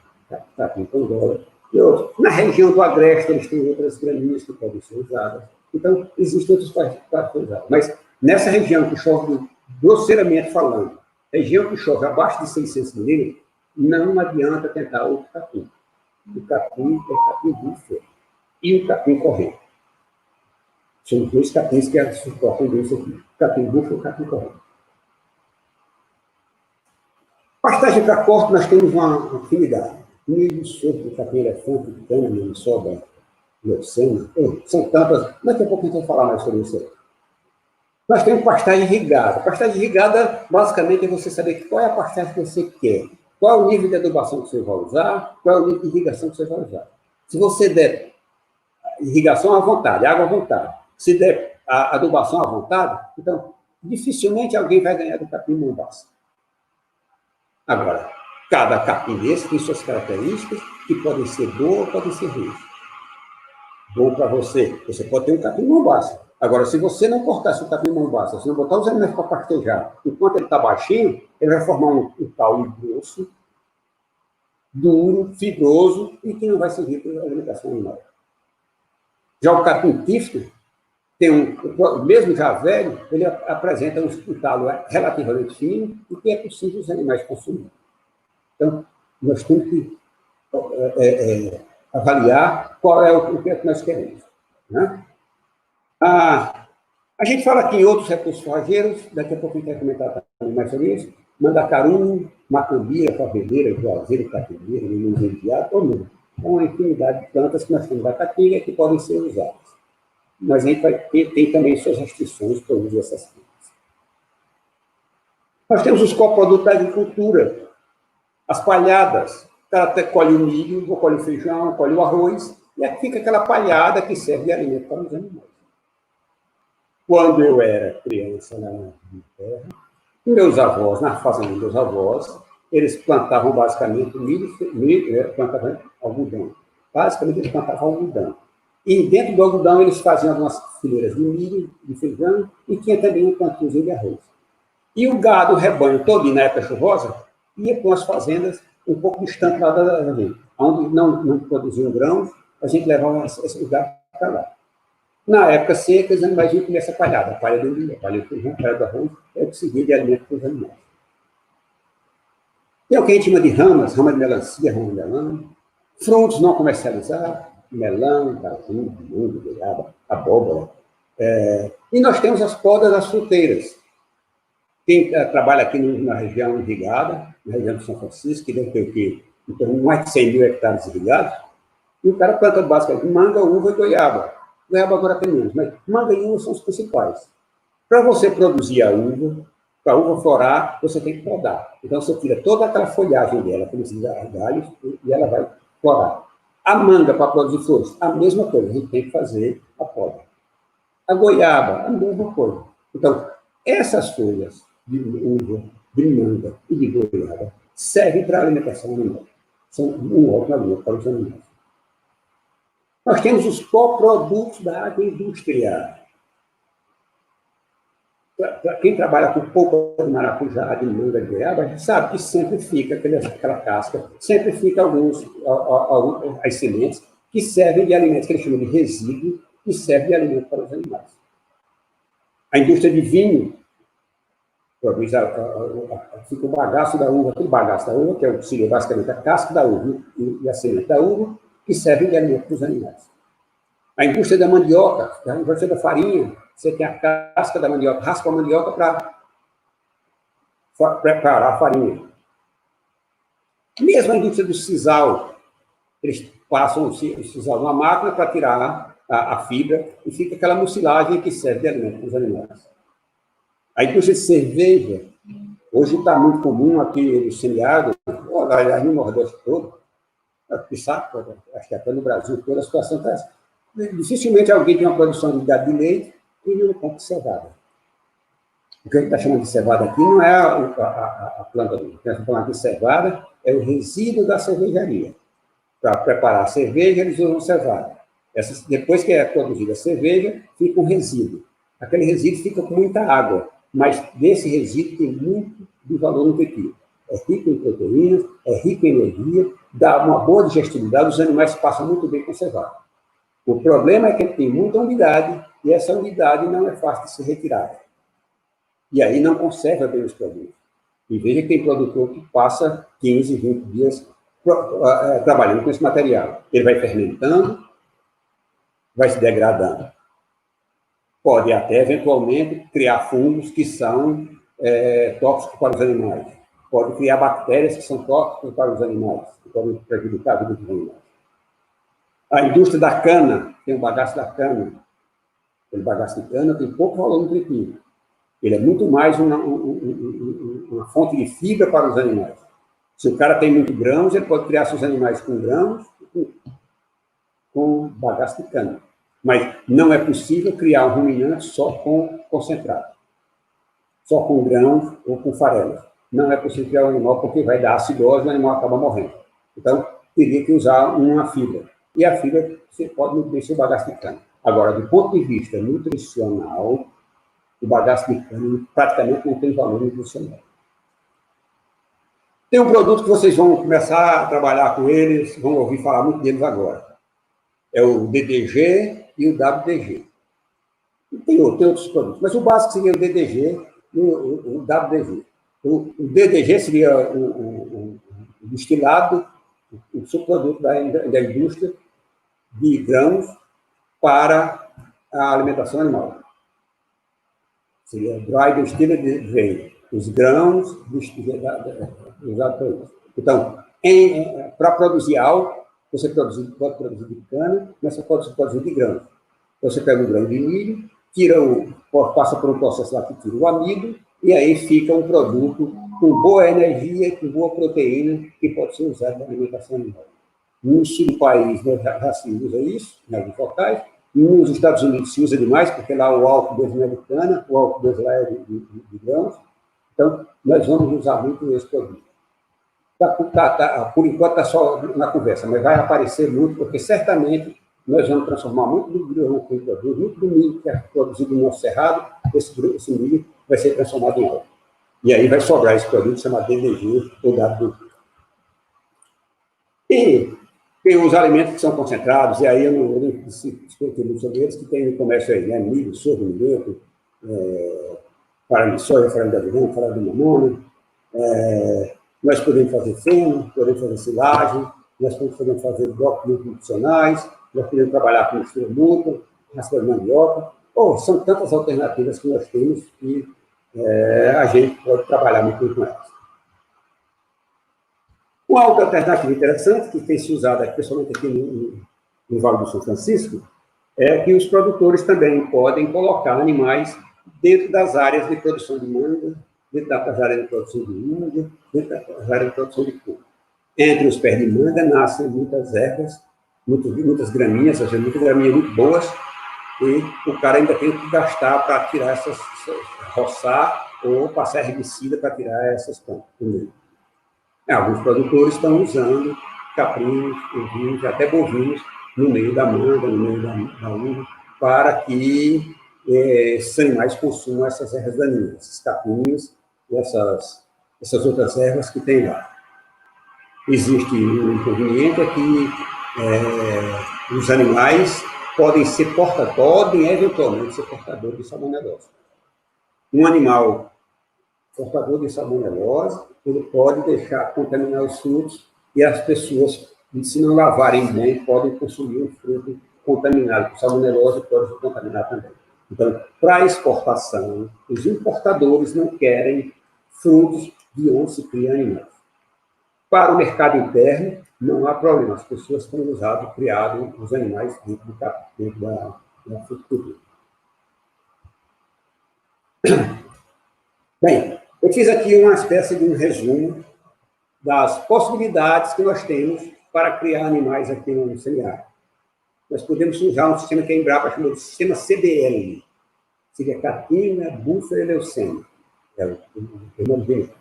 capim pangola e outros. Na região do Agreste, eles têm outras gramíneas que podem ser usadas. Então, existem outros para ser usados. Mas nessa região que chove, grosseiramente falando, região que chove abaixo de 600 milímetros, não adianta tentar outro capim. O capim é capim búfalo e o capim corrente. São os dois capins que suportam isso aqui. O capim búfalo e o capim corrente. Pastagem para corte, nós temos uma afinidade. Milho, sorgo, capim elefante, cana, maniçoba, leucena, são tantas. Daqui a pouco a gente vai falar mais sobre isso aí. Nós temos pastagem irrigada. Pastagem irrigada, basicamente, é você saber qual é a pastagem que você quer. Qual é o nível de adubação que você vai usar, qual é o nível de irrigação que você vai usar. Se você der irrigação à vontade, água à vontade, se der a adubação à vontade, então, dificilmente alguém vai ganhar do capim mombaça. Agora, cada capim desse tem suas características, que podem ser boas ou podem ser ruins. Bom para você, você pode ter um capim mombaça. Agora, se você não cortar seu capim mombaça, se não botar os animais para pastejar, enquanto ele está baixinho, ele vai formar um caule grosso, duro, fibroso, e que não vai servir para a alimentação animal. Já o capim tifto, mesmo já velho, ele apresenta um talo relativamente fino, e que é possível os animais consumirem. Então, nós temos que avaliar qual é o que nós queremos. Né? A gente fala aqui em outros recursos forrageiros, daqui a pouco a gente vai comentar mais sobre isso. Mandacaru, macambira, faveleira, juazeiro, catingueira, limão enviado, ou não. É uma infinidade de plantas que nós temos da caatinga que podem ser usadas. Mas a gente tem também suas restrições para o uso dessas plantas. Nós temos os coprodutos da agricultura, as palhadas. O cara até colhe o milho, ou colhe o feijão, colhe o arroz, e aqui fica aquela palhada que serve de alimento para os animais. Quando eu era criança na minha terra, meus avós, na fazenda dos meus avós, eles plantavam basicamente milho, plantavam algodão. Basicamente, eles plantavam algodão. E dentro do algodão eles faziam algumas fileiras de milho, de feijão, e tinha também um cantinho de arroz. E o gado, o rebanho todo, na época chuvosa, ia com as fazendas um pouco distante lá da gente. Onde não produziam grãos, a gente levava esse gado para lá. Na época seca, os animais iam comer essa palhada, a palha do milho, a palha do feijão, a palha do arroz, é o que servia de alimento para os animais. Tem o que a gente chama de ramas, rama de melancia, rama de melão, frutos não comercializados, melão, caju, limão, goiaba, abóbora. E nós temos as podas das fruteiras. Quem trabalha aqui na região irrigada, na região de São Francisco, que deve ter o quê? Então, mais de 100 mil hectares irrigados, e o cara planta basicamente manga, uva e goiaba. Goiaba agora tem menos, mas manga e uva são os principais. Para você produzir a uva, para a uva florar, você tem que podar. Então, você tira toda aquela folhagem dela, aqueles galhos, e ela vai florar. A manga, para produzir flores, a mesma coisa, a gente tem que fazer a poda. A goiaba, a mesma coisa. Então, essas folhas de uva, de manga e de goiaba servem para a alimentação animal. São um ótimo alimento para os animais. Nós temos os coprodutos da agroindústria. Para quem trabalha com polpa de maracujá, de manga, de goiaba, a gente sabe que sempre fica aquela casca, sempre fica as sementes que servem de alimento, que eles chamam de resíduo, que serve de alimento para os animais. A indústria de vinho produz fica o bagaço da uva, aquele bagaço da uva, que seria basicamente a casca da uva e a semente da uva, que servem de alimento para os animais. A indústria da mandioca, a indústria da farinha, você tem a casca da mandioca, raspa a mandioca para preparar a farinha. Mesmo a indústria do sisal, eles passam o sisal numa máquina para tirar a fibra e fica aquela mucilagem que serve de alimento para os animais. A indústria de cerveja, hoje está muito comum aqui no semiárido, aliás, no Nordeste todo, acho que até no Brasil toda a situação está essa. Dificilmente alguém tem uma produção de gado de leite e não compra cevada. O que a gente está chamando de cevada aqui não é a planta do que a gente está chamando de cevada, é o resíduo da cervejaria. Para preparar a cerveja, eles usam cevada. Depois que é produzida a cerveja, fica um resíduo. Aquele resíduo fica com muita água, mas desse resíduo tem muito de valor nutritivo. É rico em proteínas, é rico em energia, dá uma boa digestibilidade, os animais passam muito bem conservados. O problema é que tem muita umidade e essa umidade não é fácil de ser retirada. E aí não conserva bem os produtos. E veja que tem produtor que passa 15, 20 dias trabalhando com esse material. Ele vai fermentando, vai se degradando. Pode até, eventualmente, criar fungos que são tóxicos para os animais. Pode criar bactérias que são tóxicas para os animais, que podem prejudicar a vida dos animais. A indústria da cana, tem o bagaço da cana. O bagaço de cana tem pouco valor nutritivo. Ele é muito mais uma fonte de fibra para os animais. Se o cara tem muito grãos, ele pode criar seus animais com grãos com bagaço de cana. Mas não é possível criar um ruminante só com concentrado. Só com grãos ou com farelas. Não é possível criar um animal porque vai dar acidose e o animal acaba morrendo. Então, teria que usar uma fibra. E a fibra, você pode nutrir seu bagaço de cana. Agora, do ponto de vista nutricional, o bagaço de cana praticamente não tem valor nutricional. Tem um produto que vocês vão começar a trabalhar com eles, vão ouvir falar muito deles agora. É o DDG e o WDG. E tem outros produtos, mas o básico seria o DDG e o WDG. O DDG seria o destilado, o subproduto da indústria de grãos para a alimentação animal. Seria dry distilled grain, os grãos usados para isso. Então, para produzir álcool, você pode produzir de cana, mas você pode produzir de grãos. Então, você pega um grão de milho, passa por um processo lá que tira o amido, e aí fica um produto com boa energia e com boa proteína que pode ser usado na alimentação animal. No sul do país já se usa isso, em alguns locais. Nos Estados Unidos se usa demais, porque lá o álcool deles não é de cana, o álcool deles lá é de grãos. Então, nós vamos usar muito esse produto. Por enquanto está só na conversa, mas vai aparecer muito, porque certamente nós vamos transformar muito do grão que produz, muito do milho que é produzido no nosso cerrado, esse milho vai ser transformado em óleo. E aí vai sobrar esse produto chamado DDG, ou gado. E tem os alimentos que são concentrados, e aí eu não vou discutir muito sobre eles, que tem no comércio aí, né? Milho, sorgo, milho, farelo de soja, farelo de algodão, farelo de mamona. Nós podemos fazer feno, podemos fazer silagem, nós podemos fazer blocos nutricionais, nós podemos trabalhar com mistura mútua, raspa de mandioca. São tantas alternativas que nós temos que a gente pode trabalhar muito com elas. Uma outra alternativa interessante, que tem se usado, principalmente aqui no Vale do São Francisco, é que os produtores também podem colocar animais dentro das áreas de produção de manga, dentro das áreas de produção de manga, dentro das áreas de produção de coco. Entre os pés de manga nascem muitas ervas, muitas graminhas, ou seja, muitas graminhas muito boas, e o cara ainda tem que gastar para tirar essas, roçar ou passar herbicida para tirar essas plantas. Alguns produtores estão usando caprinos, ovinos, até bovinos, no meio da manga, no meio da uva, para que esses animais consumam essas ervas daninhas, esses capinhos e essas outras ervas que tem lá. Existe um inconveniente, é que os animais podem eventualmente ser portadores de salmonelose. Um animal portador de salmonelose, ele pode deixar contaminar os frutos e as pessoas, se não lavarem bem, podem consumir um fruto contaminado com salmonelose e pode se contaminar também. Então, para exportação, os importadores não querem frutos de onde se cria animais. Para o mercado interno, não há problema, as pessoas têm criado os animais dentro da fruticultura. Bem, eu fiz aqui uma espécie de um resumo das possibilidades que nós temos para criar animais aqui no semiárido. Nós podemos usar um sistema que a Embrapa chama de sistema CBL, seria Caatinga, Búfala e Leucemia. É o nome dele.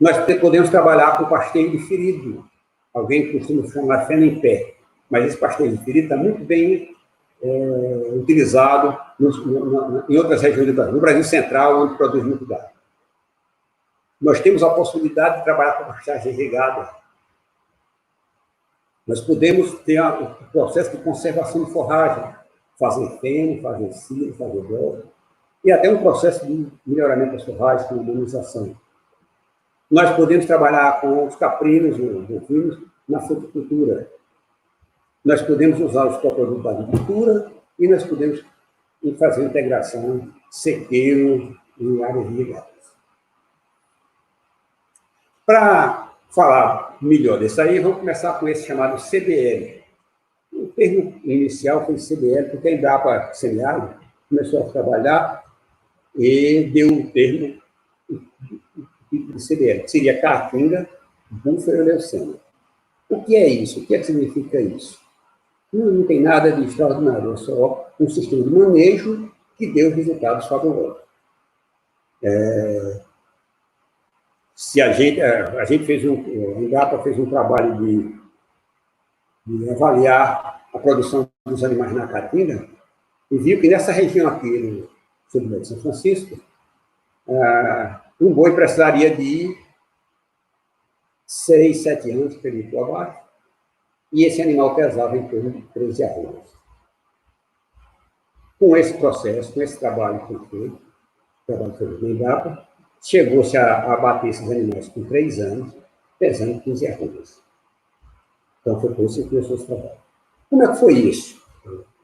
Nós podemos trabalhar com pasteio de ferido. Alguém costuma chamar feno em pé, mas esse pasteio de ferido está muito bem utilizado em outras regiões do Brasil. No Brasil Central, onde produz muito gado. Nós temos a possibilidade de trabalhar com pastagem irrigada. Nós podemos ter o processo de conservação de forragem, fazer feno, fazer silo, fazer droga, e até um processo de melhoramento das forragens, com imunização. Nós podemos trabalhar com os caprinos, os bovinos, na fruticultura. Nós podemos usar os coprodutos da agricultura e nós podemos fazer integração sequeiro em áreas irrigadas. Para falar melhor disso aí, vamos começar com esse chamado CBL. O termo inicial foi CBL, porque a Embrapa Semiárido começou a trabalhar e deu um termo de CBL, que seria Caatinga, Búfala e Leucemia. O que é isso? O que é que significa isso? Não tem nada de extraordinário, é só um sistema de manejo que deu resultados fabulosos. Se a gente fez a Embrapa fez um trabalho de avaliar a produção dos animais na Caatinga e viu que nessa região aqui, no sul de São Francisco, um boi precisaria de 6, 7 anos para ele ir para abaixo, e esse animal pesava em torno de 13 arrobas. Com esse processo, com esse trabalho que foi feito, trabalho feito na Embrapa, chegou-se a abater esses animais com 3 anos, pesando 15 arrobas. Então, foi por isso que começou esse trabalho. Como é que foi isso?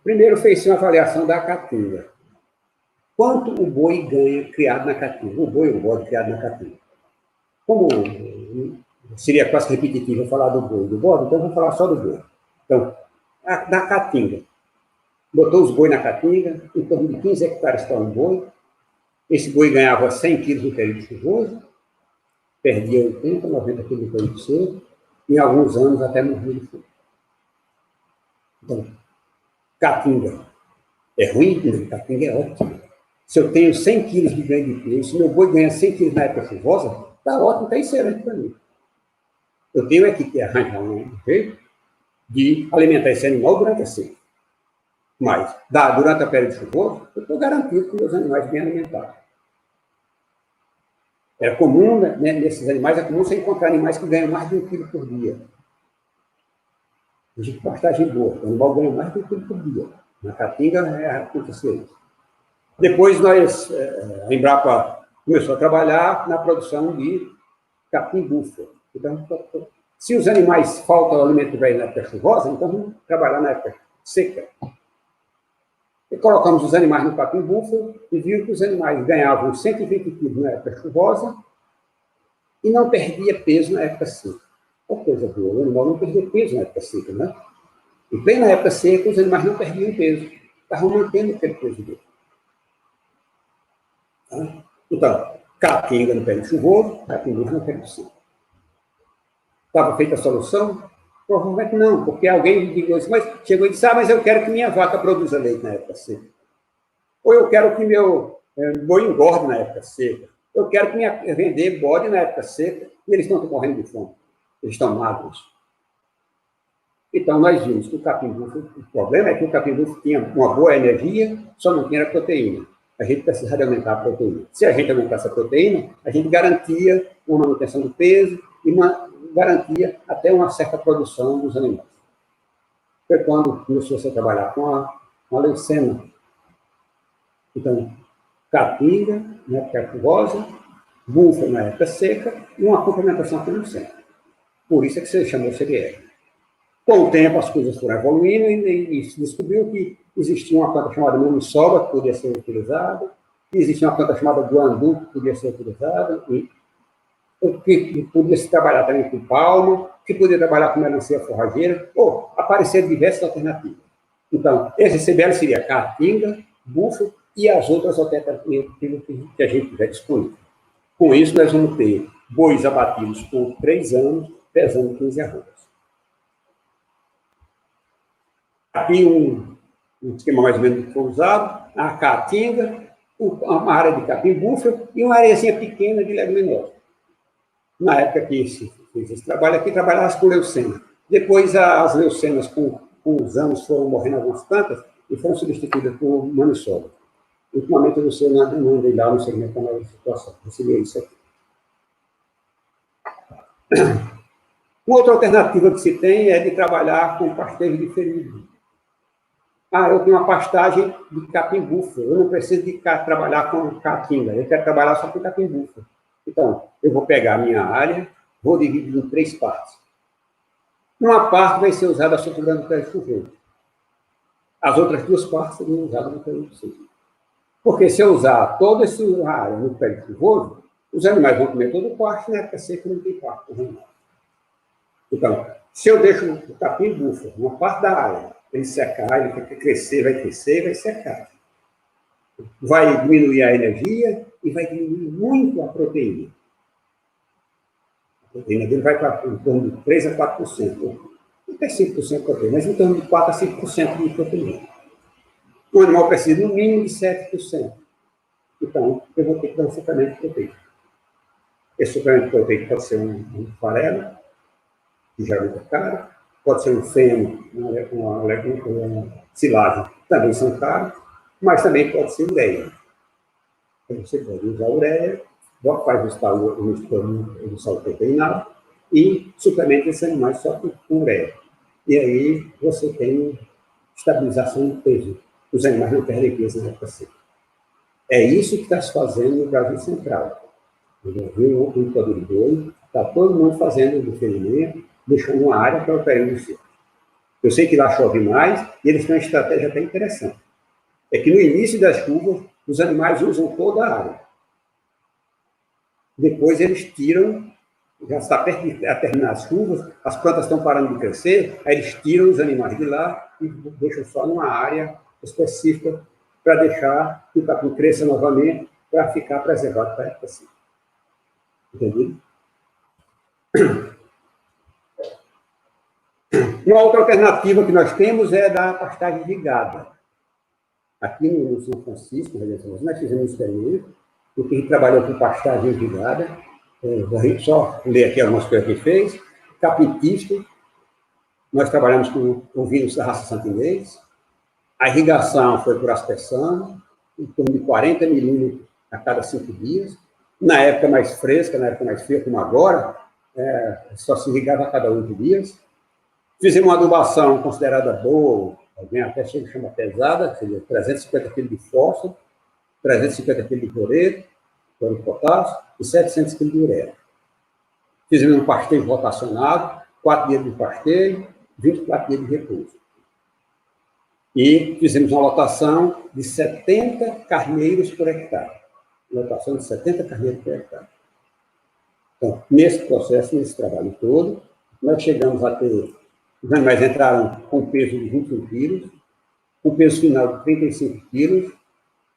Primeiro, fez-se uma avaliação da Caatinga. Quanto o boi ganha criado na Caatinga? O boi ou o bode criado na Caatinga? Como seria quase repetitivo falar do boi e do bode, então vamos falar só do boi. Então, da Caatinga. Botou os boi na Caatinga, em torno de 15 hectares para um boi. Esse boi ganhava 100 quilos no período chuvoso, perdia 80, 90 quilos no período seco, e em alguns anos até morria de fome. Então, Caatinga é ruim? Não, Caatinga é ótimo. Se eu tenho 100 quilos de ganho de peso, se meu boi ganha 100 quilos na época chuvosa, está ótimo, está excelente para mim. Eu tenho que arranjar um jeito de alimentar esse animal durante a seca. Mas, durante a período chuvoso, eu estou garantido que meus animais bem alimentados. Era comum, né, nesses animais, é comum você encontrar animais que ganham mais de 1 quilo por dia. De pastagem boa. O animal ganha mais de 1 quilo por dia. Na Caatinga, aconteceu isso. Depois, a Embrapa começou a trabalhar na produção de capim-búfalo. Então, se os animais faltam alimento para ir na época chuvosa, então vamos trabalhar na época seca. E colocamos os animais no capim-búfalo e viu que os animais ganhavam 120 quilos na época chuvosa e não perdia peso na época seca. Qual coisa boa, o animal não perdia peso na época seca, né? E bem na época seca, os animais não perdiam peso, estavam mantendo aquele peso dele. Então, caatinga no período chuvoso, capim-búfalo no período seco. Estava feita a solução? Provavelmente não, porque alguém chegou e disse, mas eu quero que minha vaca produza leite na época seca. Ou eu quero que meu boi engorde na época seca. Eu quero que vender bode na época seca e eles estão morrendo de fome. Eles estão magros. Então, nós vimos que o capim-búfalo, o problema é que o capim-búfalo tinha uma boa energia, só não tinha proteína. A gente precisava de aumentar a proteína. Se a gente aumentasse a proteína, a gente garantia uma manutenção do peso e garantia até uma certa produção dos animais. Foi quando começou a trabalhar com a leucena. Então, caatinga, na época chuvosa, búfalo na época seca, e uma complementação com a leucena. Por isso é que se chamou CBR. Com o tempo, as coisas foram evoluindo e se descobriu que existia uma planta chamada maniçoba que podia ser utilizada, que existia uma planta chamada guandu que podia ser utilizada, que podia se trabalhar também com palma, que podia trabalhar com melancia forrageira, ou apareceram diversas alternativas. Então, esse CBL seria caatinga, búfalo e as outras alternativas que a gente tiver disponível. Com isso, nós vamos ter bois abatidos por 3 anos, pesando 15 arrobas. Aqui um esquema mais ou menos que foi usado, a caatinga, uma área de capim-búfalo e uma areazinha pequena de leguminosa. Na época que fiz esse trabalho aqui, trabalhava com leucena. Depois, as leucenas, com os anos, foram morrendo algumas plantas e foram substituídas por maniçoba. Ultimamente, eu não sei, não andei lá, não sei como é que está a situação. Recebi isso aqui. Uma outra alternativa que se tem é de trabalhar com pastejo de ferido. Eu tenho uma pastagem de capim-búfalo, eu não preciso de trabalhar com caatinga, eu quero trabalhar só com capim-búfalo. Então, eu vou pegar a minha área, vou dividir em 3 partes. Uma parte vai ser usada só durante o período chuvoso. As outras 2 partes serão usadas no período seco. Porque se eu usar toda essa área no período chuvoso, os animais vão comer todo o pasto, na época seca não tem pasto. Então, se eu deixo o capim-búfalo, uma parte da área, ele secar, ele vai crescer, vai secar. Vai diminuir a energia e vai diminuir muito a proteína. A proteína dele vai para em torno de 3 a 4%. Até 5% de proteína, mas em torno de 4 a 5% de proteína. O animal precisa no mínimo de 7%. Então, eu vou ter que dar um suplemento de proteína. Esse suplemento de proteína pode ser um farelo, que geralmente é caro, pode ser um feno, uma silagem, também são caros, mas também pode ser ureia. Então, você pode usar ureia, faz o sal proteinado e suplementa esses animais só com ureia. E aí você tem estabilização do peso. Os animais não perdem peso na época seca. É isso que está se fazendo no Brasil Central. No Rio, no Poder de Boi, está todo mundo fazendo o diferimento, deixando uma área para o período seco. Eu sei que lá chove mais e eles têm uma estratégia até interessante. É que no início das chuvas, os animais usam toda a área. Depois eles tiram, já está perto de terminar as chuvas, as plantas estão parando de crescer, aí eles tiram os animais de lá e deixam só numa área específica para deixar que o capim cresça novamente para ficar preservado para a época seca. Entendido? Uma outra alternativa que nós temos é da pastagem irrigada. Aqui no São Francisco, nós fizemos um experimento, porque a gente trabalhou com pastagem irrigada. A gente só ler aqui algumas coisas que fez. Capim-pisto, nós trabalhamos com vinhos da raça santinês. A irrigação foi por aspersão, em torno de 40 milímetros a cada 5 dias. Na época mais fresca, na época mais fria, como agora, só se irrigava a cada 8 dias. Fizemos uma adubação considerada boa, alguém até chama pesada, seria 350 kg de fósforo, 350 kg de cloreto, de potássio e 700 kg de ureia. Fizemos um pasteio rotacionado, 4 dias de pasteio, 24 dias de repouso. E fizemos uma lotação de 70 carneiros por hectare. Lotação de 70 carneiros por hectare. Então, nesse processo, nesse trabalho todo, nós chegamos a ter... Os animais entraram com peso de 21 quilos, com peso final de 35 quilos.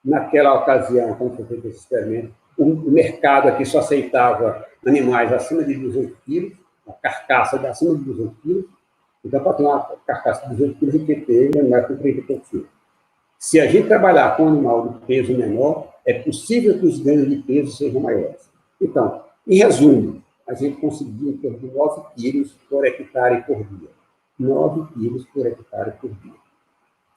Naquela ocasião, quando foi feito esse experimento, o mercado aqui só aceitava animais acima de 18 quilos, a carcaça de acima de 18 quilos. Então, para ter uma carcaça de 18 quilos, tem que ter um animal com 30 quilos. Se a gente trabalhar com um animal de peso menor, é possível que os ganhos de peso sejam maiores. Então, em resumo, a gente conseguiu em torno de 9 quilos por hectare por dia. 9 quilos por hectare por dia.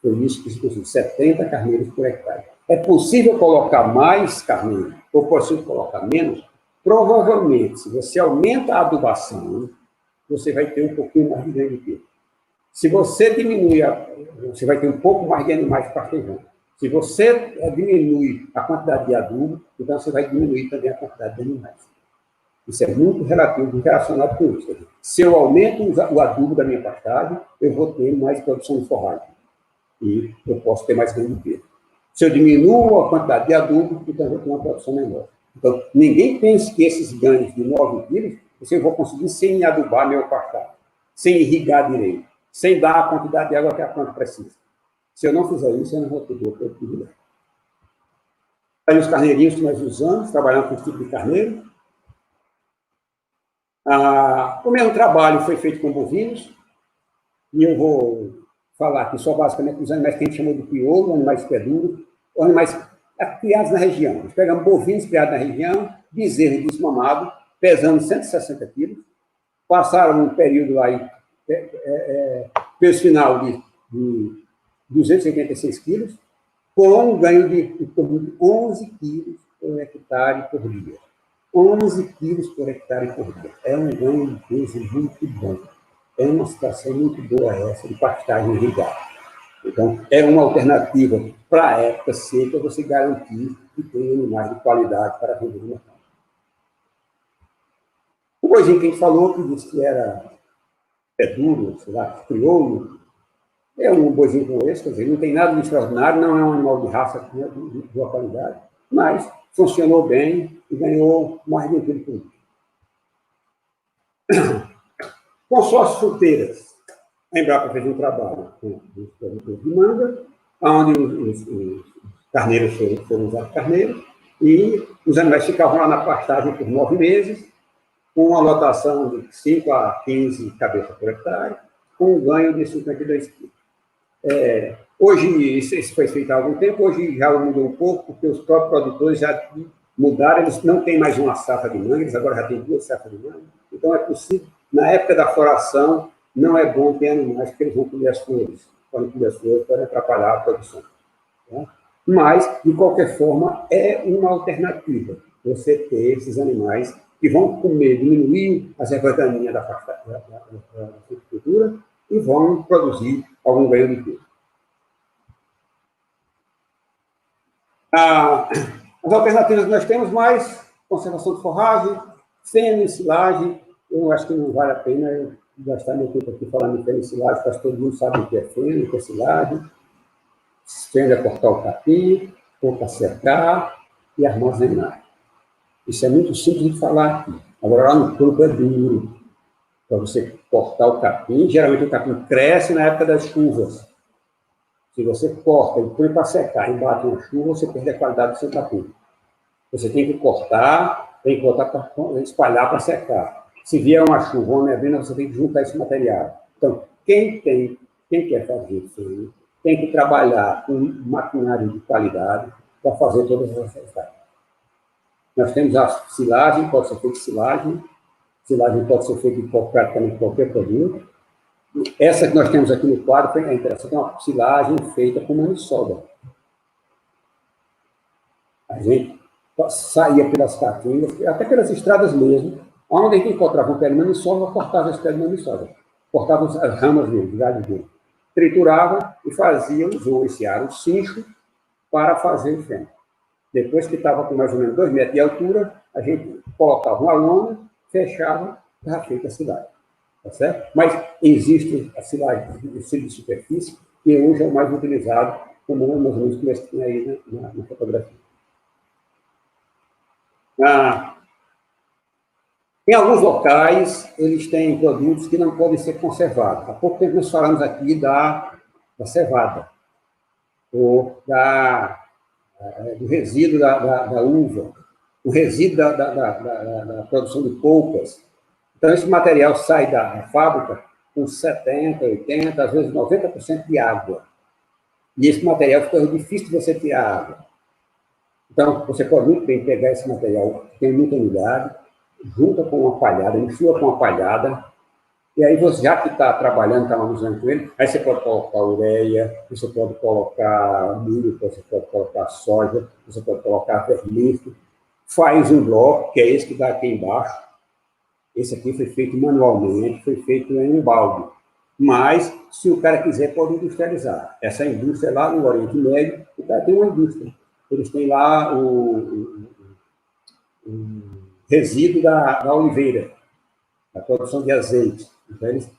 Foi isso que se conseguiu, 70 carneiros por hectare. É possível colocar mais carneiro, ou possível colocar menos? Provavelmente, se você aumenta a adubação, você vai ter um pouquinho mais de ganho de peso. Se você diminui, você vai ter um pouco mais de animais partejando. Se você diminui a quantidade de adubo, então você vai diminuir também a quantidade de animais. Isso é muito relativo, relacionado com isso. Se eu aumento o adubo da minha pastagem, eu vou ter mais produção de forragem. E eu posso ter mais ganho de peso. Se eu diminuo a quantidade de adubo, então eu vou ter uma produção menor. Então, ninguém pense que esses ganhos de 9 quilos, eu vou conseguir sem adubar meu pastagem, sem irrigar direito, sem dar a quantidade de água que a planta precisa. Se eu não fizer isso, eu não vou ter boa produtividade. Aí os carneirinhos que nós usamos, trabalhando com esse tipo de carneiro. O mesmo trabalho foi feito com bovinos, e eu vou falar aqui só basicamente dos animais que a gente chamou de crioulo, animais peduros, ou animais criados na região. Nós pegamos bovinos criados na região, bezerro desmamado, pesando 160 quilos, passaram um período aí, peso final de 286 quilos, com um ganho de 11 quilos por hectare por dia. 11 quilos por hectare por dia. É um ganho de peso muito bom. É uma situação muito boa essa de pastagem irrigada. Então, é uma alternativa para a época seca, você garantir que tem animais de qualidade para vender no mercado. O boizinho que a gente falou, que disse que era duro, sei lá, crioulo, é um boizinho como esse, quer dizer, não tem nada de extraordinário, não é um animal de raça de boa qualidade, mas funcionou bem e ganhou mais de 1 quilo por dia. Consórcios fruteiras. A Embrapa fez um trabalho com os produtores de manga, onde os carneiros foram usados carneiros, e os animais ficavam lá na pastagem por 9 meses, com uma lotação de 5 a 15 cabeças por hectare, com um ganho de 52 quilos. Hoje, isso foi feito há algum tempo, hoje já mudou um pouco, porque os próprios produtores já mudaram, eles não têm mais uma safra de manga, eles agora já têm 2 safras de manga, então é possível, na época da floração, não é bom ter animais, porque eles vão comer as flores, podem comer as flores, podem atrapalhar a produção. Tá? Mas, de qualquer forma, é uma alternativa você ter esses animais que vão comer, diminuir as ervas daninhas da agricultura e vão produzir algum ganho de peso. As alternativas que nós temos mais, conservação de forragem, feno, silagem, eu acho que não vale a pena eu gastar meu tempo aqui falando de feno e silagem, porque todo mundo sabe o que é feno, o que é silagem. Feno é cortar o capim, ou para secar e armazenar. Isso é muito simples de falar aqui. Agora, lá no campo é duro. Para você cortar o capim, geralmente o capim cresce na época das chuvas. Se você corta e põe para secar e bate uma chuva, você perde a qualidade do seu capim. Você tem que cortar para espalhar para secar. Se vier uma chuva ou uma neblina, você tem que juntar esse material. Então, quem quer fazer isso, tem que trabalhar com maquinário de qualidade para fazer todas essas etapas. Nós temos a silagem, pode ser feita de silagem pode ser feita de praticamente qualquer produto, Essa que nós temos aqui no quadro é interessante, é uma silagem feita com maniçoba. A gente saía pelas caatingas, até pelas estradas mesmo, onde a gente encontrava um pé de maniçoba, cortava esse pé de maniçoba. Cortava as ramas dele, os galhos dele. Triturava e fazia, usou esse aro cincho para fazer o feno. Depois que estava com mais ou menos 2 metros de altura, a gente colocava uma lona, fechava, já feita a silagem. Tá certo? Mas existe a silagem de superfície, que hoje é o mais utilizado, como mais ou menos que nós temos aí na fotografia. Em alguns locais, eles têm produtos que não podem ser conservados. Há pouco tempo nós falamos aqui da cevada, ou do resíduo da uva, o resíduo da produção de polpas. Então, esse material sai da fábrica com 70%, 80%, às vezes 90% de água. E esse material fica difícil de você tirar água. Então, você pode muito bem pegar esse material, que tem muita umidade, junta com uma palhada, mistura com uma palhada, e aí você, já que está trabalhando, está usando com ele, aí você pode colocar ureia, você pode colocar milho, você pode colocar soja, você pode colocar vermífugo, faz um bloco, que é esse que está aqui embaixo. Esse aqui foi feito manualmente, foi feito em um balde. Mas, se o cara quiser, pode industrializar. Essa indústria lá no Oriente Médio, o cara tem uma indústria. Eles têm lá o resíduo da oliveira, da produção de azeite. Então, eles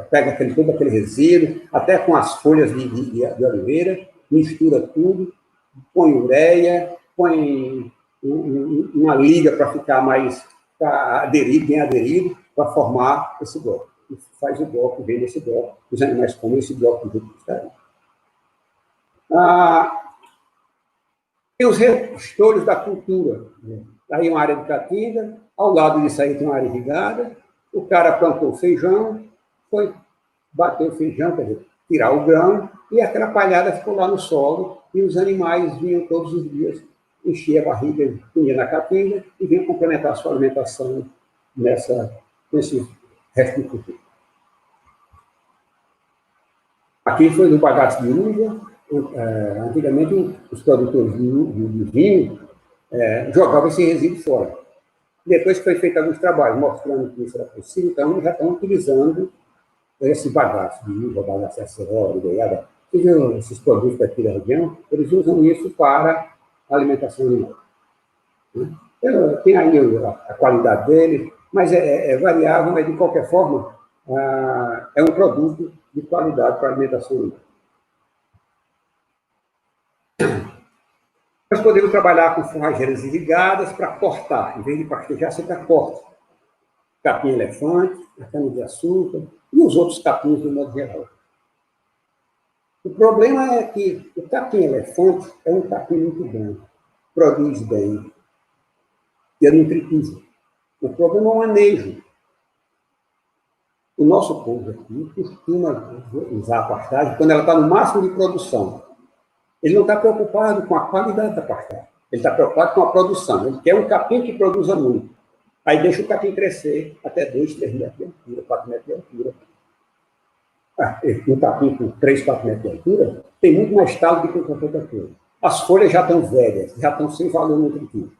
pegam todo aquele resíduo, até com as folhas de oliveira, mistura tudo, põe ureia, põe uma liga para ficar mais bem aderido, para formar esse bloco. E faz o bloco, vende esse bloco. Os animais comem esse bloco do jeito que está aí. E os restolhos da cultura. Aí uma área de caatinga, ao lado disso aí tem uma área irrigada, o cara plantou feijão, foi bater o feijão, quer dizer, tirar o grão, e aquela palhada ficou lá no solo, e os animais vinham todos os dias, enchia a barriga, punha na caatinga, e vinham complementar a sua alimentação nesse resto de cultura. Aqui foi no bagaço de uva. Antigamente, os produtores de vinho jogavam esse resíduo fora. Depois que foi feito alguns trabalhos mostrando que isso era possível, então já estão utilizando esse bagaço de uva, bagaço de acessório, goiaba. Esses produtos daqui da região, eles usam isso para a alimentação animal. Tem aí a qualidade dele, mas é variável, mas de qualquer forma, é um produto de qualidade para a alimentação animal. Nós podemos trabalhar com forrageiras irrigadas para cortar, em vez de pastejar, você para corta. Capim-elefante, a cana-de-açúcar e os outros capins do modo geral. O problema é que o capim-elefante é um capim muito bom, produz bem e é nutritivo. O problema é o manejo. O nosso povo aqui costuma usar a pastagem quando ela está no máximo de produção. Ele não está preocupado com a qualidade da pastagem. Ele está preocupado com a produção. Ele quer um capim que produza muito. Aí deixa o capim crescer até 2, 3 metros de altura, 4 metros de altura. Um capim com 3, 4 metros de altura tem muito mais talo do que qualquer outra coisa. As folhas já estão velhas, já estão sem valor nutritivo.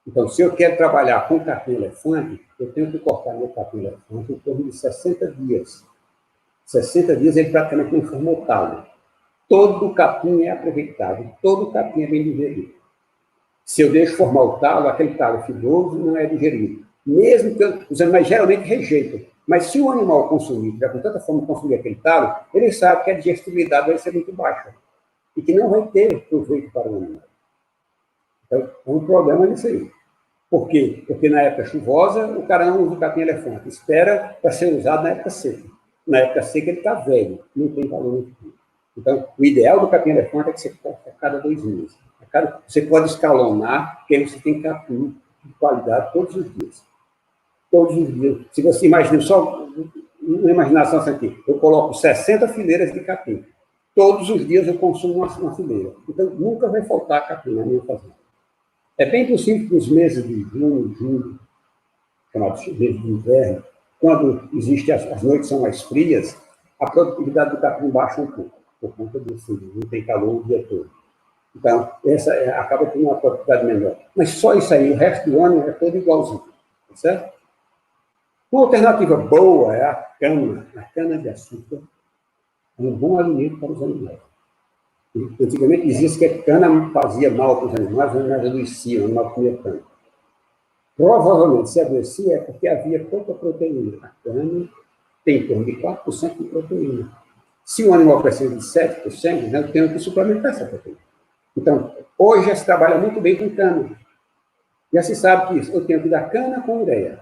Então, se eu quero trabalhar com capim-elefante, eu tenho que cortar meu capim-elefante em torno de 60 dias. 60 dias ele praticamente não formou talo. Todo capim é aproveitado, todo capim é bem digerido. Se eu deixo formar o talo, aquele talo fibroso não é digerido. Mesmo que os animais geralmente rejeitam. Mas se o animal consumir, tiver com tanta fome de consumir aquele talo, ele sabe que a digestibilidade vai ser muito baixa. E que não vai ter proveito para o animal. Então, é um problema nisso aí. Por quê? Porque na época chuvosa, o cara não usa o capim-elefante. Espera para ser usado na época seca. Na época seca, ele está velho, não tem valor nutritivo. Então, o ideal do capim-elefante é que você corte a cada 2 meses. Você pode escalonar, porque aí você tem capim de qualidade todos os dias. Todos os dias. Se você imagina, só uma imaginação aqui, eu coloco 60 fileiras de capim. Todos os dias eu consumo uma fileira. Então, nunca vai faltar capim na minha fazenda. É bem possível que nos meses de junho, julho, chamados meses de inverno, quando existe as noites são mais frias, a produtividade do capim baixa um pouco, por conta do frio, não tem calor o dia todo. Então, essa acaba tendo uma produtividade menor. Mas só isso aí, o resto do ano é todo igualzinho, tá certo? Uma alternativa boa é a cana de açúcar, é um bom alimento para os animais. Antigamente dizia-se que a cana fazia mal para os animais adoeciam, o animal comia cana. Provavelmente, se adoecia, é porque havia pouca proteína. A cana tem em torno de 4% de proteína. Se um animal precisa de 7%, eu tenho que suplementar essa proteína. Então, hoje já se trabalha muito bem com cana. Já se sabe que eu tenho que dar cana com ureia.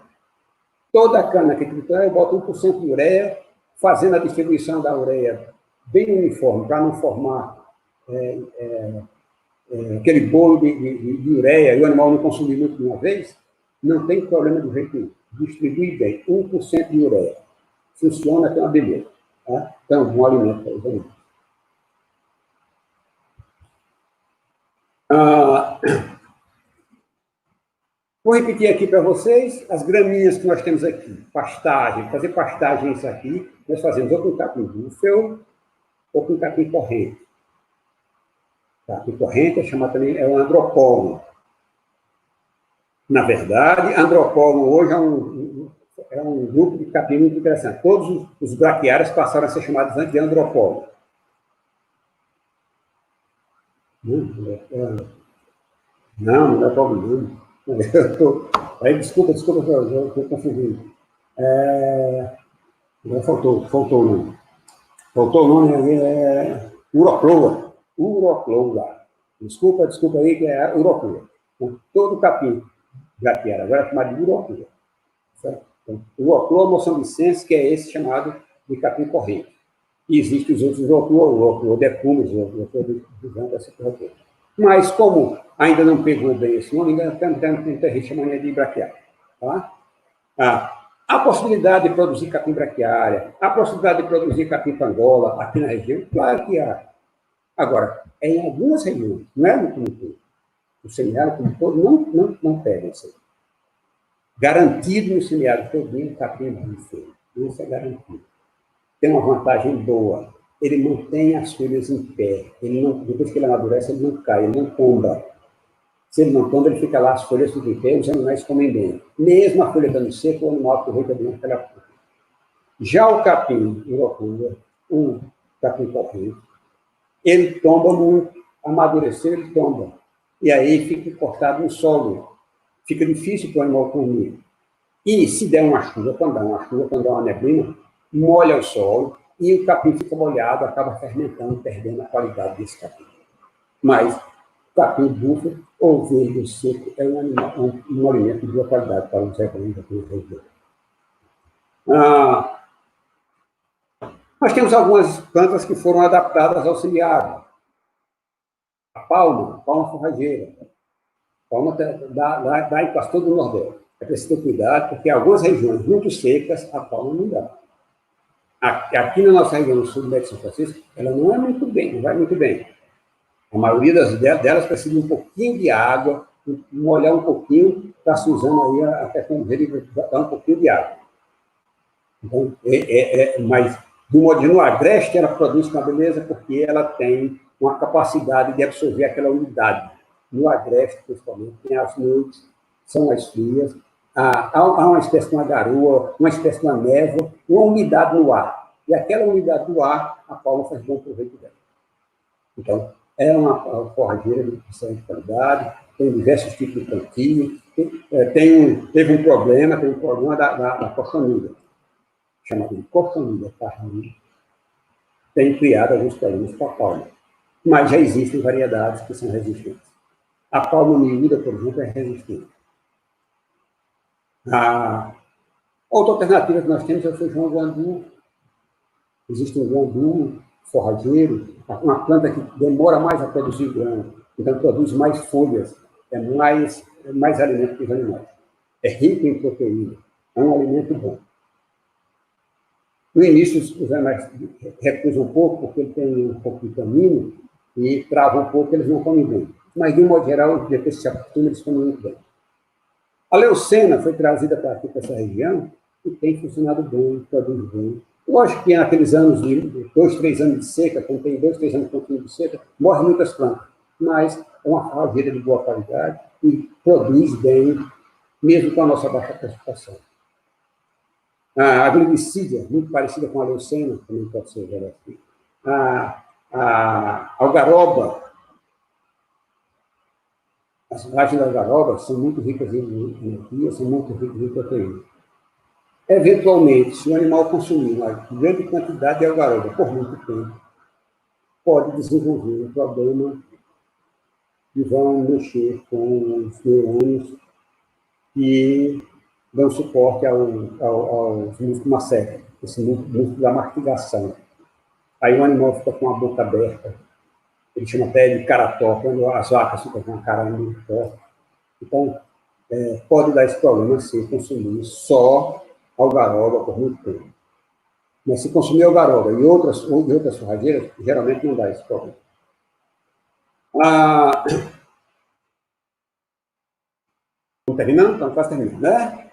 Toda a cana que eu boto 1% de ureia, fazendo a distribuição da ureia bem uniforme, para não formar aquele bolo de ureia e o animal não consumir muito de uma vez, não tem problema de jeito nenhum. Distribui bem, 1% de ureia. Funciona que é uma beleza. Tá? Então, um alimento para os animais. Vou repetir aqui para vocês as graminhas que nós temos aqui. Pastagem. Fazer pastagem isso aqui, nós fazemos ou com capim búfalo ou com capim corrente. Capim corrente é um andropolo. Na verdade, andropolo hoje é um grupo de capim muito interessante. Todos os braquiários passaram a ser chamados antes de andropolo. Não é problema. Desculpa, eu estou confundindo. Faltou o nome. Faltou o nome ali, Urocloa. Desculpa aí, que é Urocloa. Então, todo capim braquiário agora é chamado de Urocloa. Então, Urocloa moçambicense, que é esse chamado de capim corrente. E existem os outros Urocloa decumbens, Urocloa essa coisa toda. Mas, como ainda não pegou bem esse nome, ainda tem gente chamando de braquiária. Tá? A possibilidade de produzir capim braquiária, a possibilidade de produzir capim pangola aqui na região, claro que há. Agora, é em algumas regiões, não é no como todo. O semiárido como todo não pega isso aí. Garantido no semiárido todo, capim búfalo. Isso é garantido. Tem uma vantagem boa. Ele mantém as folhas em pé. Depois que ele amadurece, ele não cai, ele não tomba. Se ele não tomba, ele fica lá, as folhas ficam em pé, os animais comem bem. Mesmo a folha dando seco, o animal aproveita bem aquela folha. Já o capim urocloa, o capim corrente, ele tomba muito. Amadurecer, ele tomba. E aí fica encostado no solo. Fica difícil para o animal comer. E se der uma chuva, quando dá uma neblina, molha o solo, e o capim fica molhado, acaba fermentando, perdendo a qualidade desse capim. Mas capim búfalo ou verde ou seco é um alimento de boa qualidade para os rebanhos aqui na região. Nós temos algumas plantas que foram adaptadas ao semiárido. A palma forrageira. A palma dá em quase todo o Nordeste. É preciso ter cuidado, porque em algumas regiões muito secas, a palma não dá. Aqui na nossa região, no sul do Médio São Francisco, ela não vai muito bem. A maioria delas precisa de um pouquinho de água, molhar um pouquinho, está se usando aí até com ele dar um pouquinho de água. Então, mas, do modo no agreste, ela produz uma beleza porque ela tem uma capacidade de absorver aquela umidade. No agreste, principalmente, tem as noites, são mais frias, há uma espécie de uma garoa, uma espécie de uma névoa, uma umidade no ar. E aquela umidade do ar, a palma faz bom proveito dela. Então, é uma forrageira de excelente qualidade, tem diversos tipos de plantio, teve um problema da coçonilha, chamado de coçonilha carnívora, tem criado alguns problemas com a palma. Mas já existem variedades que são resistentes. A palma miúda, por exemplo, é resistente. A outra alternativa que nós temos é o feijão guandu. Existe um guandu forrageiro, uma planta que demora mais a produzir grão, então produz mais folhas, é mais alimento para os animais. É rico em proteína, é um alimento bom. No início, os animais recusam um pouco, porque ele tem um pouco de caminho, e travam um pouco, eles não comem bem. Mas, de um modo geral, depois que se acostuma, eles comem muito bem. A leucena foi trazida para aqui, para essa região, e tem funcionado bem, produz bem. Lógico que naqueles anos de 2, 3 anos de seca, quando tem 2, 3 anos de seca, morrem muitas plantas, mas é uma forrageira de boa qualidade e produz bem, mesmo com a nossa baixa precipitação. A glucídia, muito parecida com a leucena, também pode ser usada aqui. A algaroba, as raízes da algaroba são muito ricas em energia, são muito ricas em proteína. Eventualmente, se o animal consumir uma grande quantidade de algaroba por muito tempo, pode desenvolver um problema que vão mexer com os neurônios que dão suporte aos músculos masséticos, esse músculo da mastigação. Aí o animal fica com a boca aberta, ele chama até de carató, quando as vacas ficam com a cara muito forte. Então, pode dar esse problema se consumir só algaroba por muito tempo. Mas se consumir algaroba e outras forrageiras, geralmente não dá esse problema. Estamos terminando? Estamos quase terminando, né?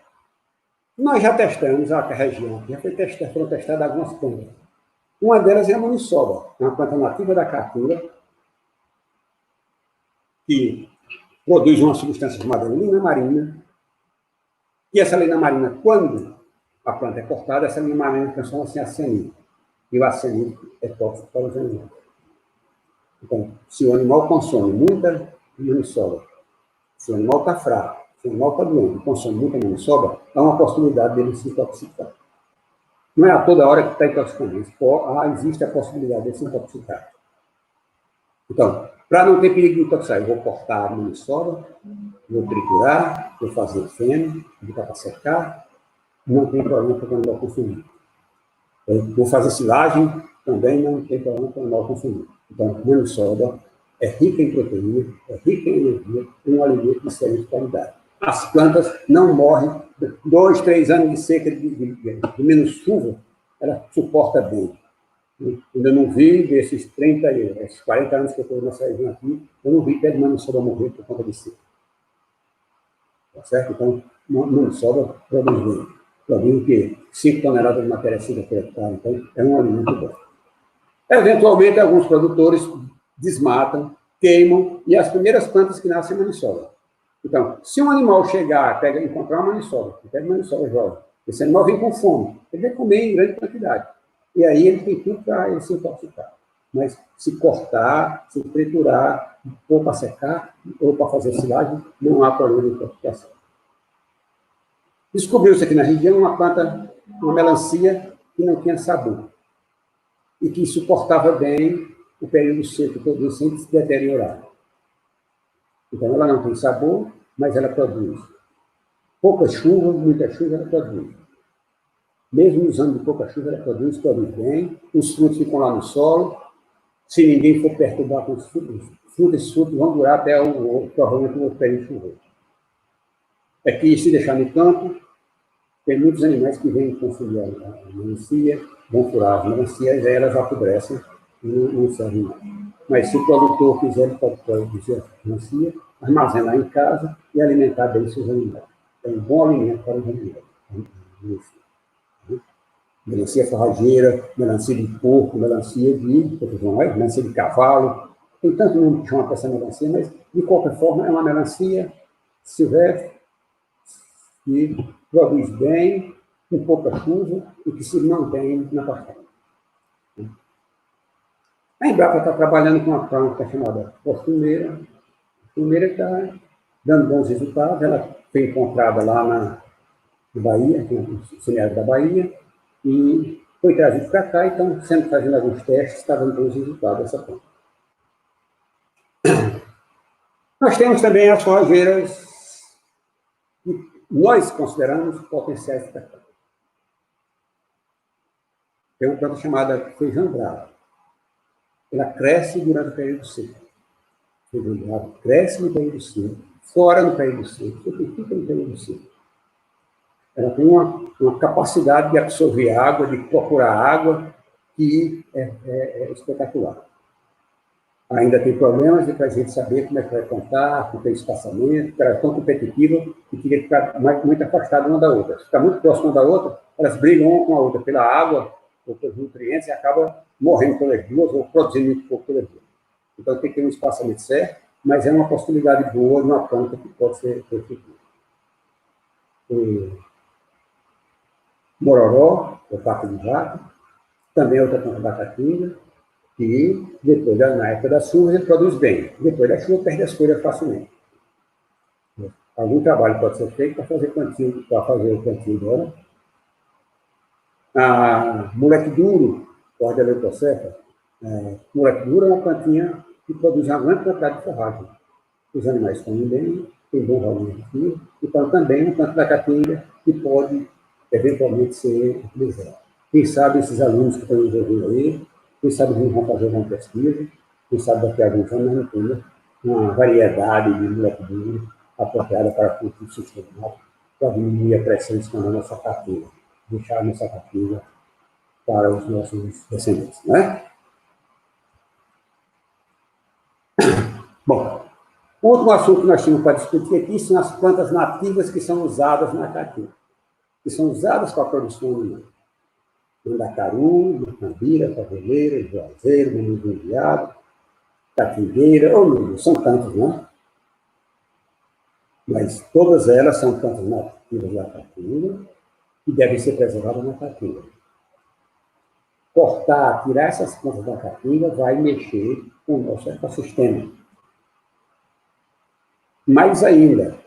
Nós já testamos a região, foram testadas algumas plantas. Uma delas é a maniçoba, uma planta nativa da Caatinga, que produz uma substância chamada linamarina. E essa linamarina, quando a planta é cortada, essa linamarina transforma-se em acenito. E o acenito é tóxico para os animais. Então, se o animal consome muita maniçoba, se o animal está fraco, se o animal está doente e consome muita maniçoba, há uma possibilidade dele se intoxicar. Não é a toda hora que está intoxicando, existe a possibilidade de se intoxicar. Então, para não ter perigo de intoxicar, eu vou cortar a maniçoba, vou triturar, vou fazer feno, botar para secar, não tem problema para o animal consumir. Vou fazer silagem, também não tem problema para o animal consumir. Então, a maniçoba é rica em proteína, é rica em energia, é um alimento de excelente qualidade. As plantas não morrem, 2, 3 anos de seca, de menos chuva, ela suporta bem. Ainda não vi desses 40 anos que eu estou nessa região aqui, eu não vi pé de maniçoba morrer por conta de seca. Tá certo? Então, maniçoba produz bem. Produz o quê? 5 toneladas de matéria seca por hectare, então é um alimento bom. Eventualmente, alguns produtores desmatam, queimam, e as primeiras plantas que nascem é maniçoba. Então, se um animal chegar, encontrar uma maniçoba, pega uma maniçoba jovem, esse animal vem com fome, ele vai comer em grande quantidade. E aí ele tem tudo para ele se intoxicar. Mas se cortar, se triturar, ou para secar, ou para fazer silagem, não há problema de intoxicação. Descobriu-se aqui na região uma planta, uma melancia, que não tinha sabor. E que suportava bem o período seco todo sem se deteriorar. Então, ela não tem sabor, mas ela produz. Pouca chuva, muita chuva, ela produz. Mesmo usando de pouca chuva, ela produz bem. Os frutos ficam lá no solo. Se ninguém for perturbar com os frutos, esses frutos vão durar até provavelmente o período chuvoso. É que, se deixar no campo, tem muitos animais que vêm consumir a melancia, vão furar as melancias, aí elas apodrecem e não servem mais. Mas se o produtor quiser, ele pode produzir a melancia, armazenar em casa e alimentar bem seus animais. É um bom alimento para os animais. Melancia forrageira, melancia de porco, melancia de cavalo. Tem tanto nome que chama para essa melancia, mas, de qualquer forma, é uma melancia silvestre que produz bem, com pouca chuva e que se mantém na pastagem. A Embrapa está trabalhando com uma planta chamada costumeira. A costumeira está dando bons resultados. Ela foi encontrada lá na Bahia, no semiárido da Bahia, e foi trazido para cá, então, sendo fazendo alguns testes, está dando bons resultados dessa planta. Nós temos também as forrageiras que nós consideramos potenciais para cá. Tem uma planta chamada feijão bravo. Ela cresce durante o período seco. O feijão bravo cresce no período seco, fora no período seco, fica no período seco. Ela tem uma capacidade de absorver água, de procurar água, que é espetacular. Ainda tem problemas para a gente saber como é que vai contar, com tem espaçamento, porque ela é tão competitiva que queria ficar muito afastada uma da outra. Se ficar muito próxima uma da outra, elas brigam uma com a outra pela água ou pelos nutrientes e acabam morrendo pelas duas ou produzindo muito pouco pelas duas. Então tem que ter um espaçamento certo, mas é uma possibilidade boa de uma planta que pode ser efetiva. Mororó, o pato de vaca, também é outra planta da caatinga, que depois, na época da chuva, ele produz bem. Depois da chuva, perde as folhas facilmente. Algum trabalho pode ser feito para fazer o cantinho dela. A moleque duro, corda eletrocéfala, moleque duro é uma plantinha que produz uma grande quantidade de forragem. Os animais comem bem, tem bom volume de fio, então também é uma planta da caatinga que pode eventualmente ser utilizada. Quem sabe esses alunos que estão nos ouvindo aí, quem sabe eles vão fazer uma pesquisa, quem sabe daqui a alguns anos não tem uma variedade de moleque duro apropriada para cultivo sistemático, para diminuir a pressão em cima da nossa caatinga, deixar a nossa caatinga para os nossos descendentes, né? Bom, o último assunto que nós tínhamos para discutir aqui são as plantas nativas que são usadas na caatinga, que são usadas para a produção animal. Mandacaru, macambira, faveleira, juazeiro, manduviado, catingueira, ou não, são tantos, né? Mas todas elas são plantas nativas da caatinga que devem ser preservadas na caatinga. Cortar, tirar essas plantas da caatinga vai mexer com o nosso ecossistema. Mais ainda,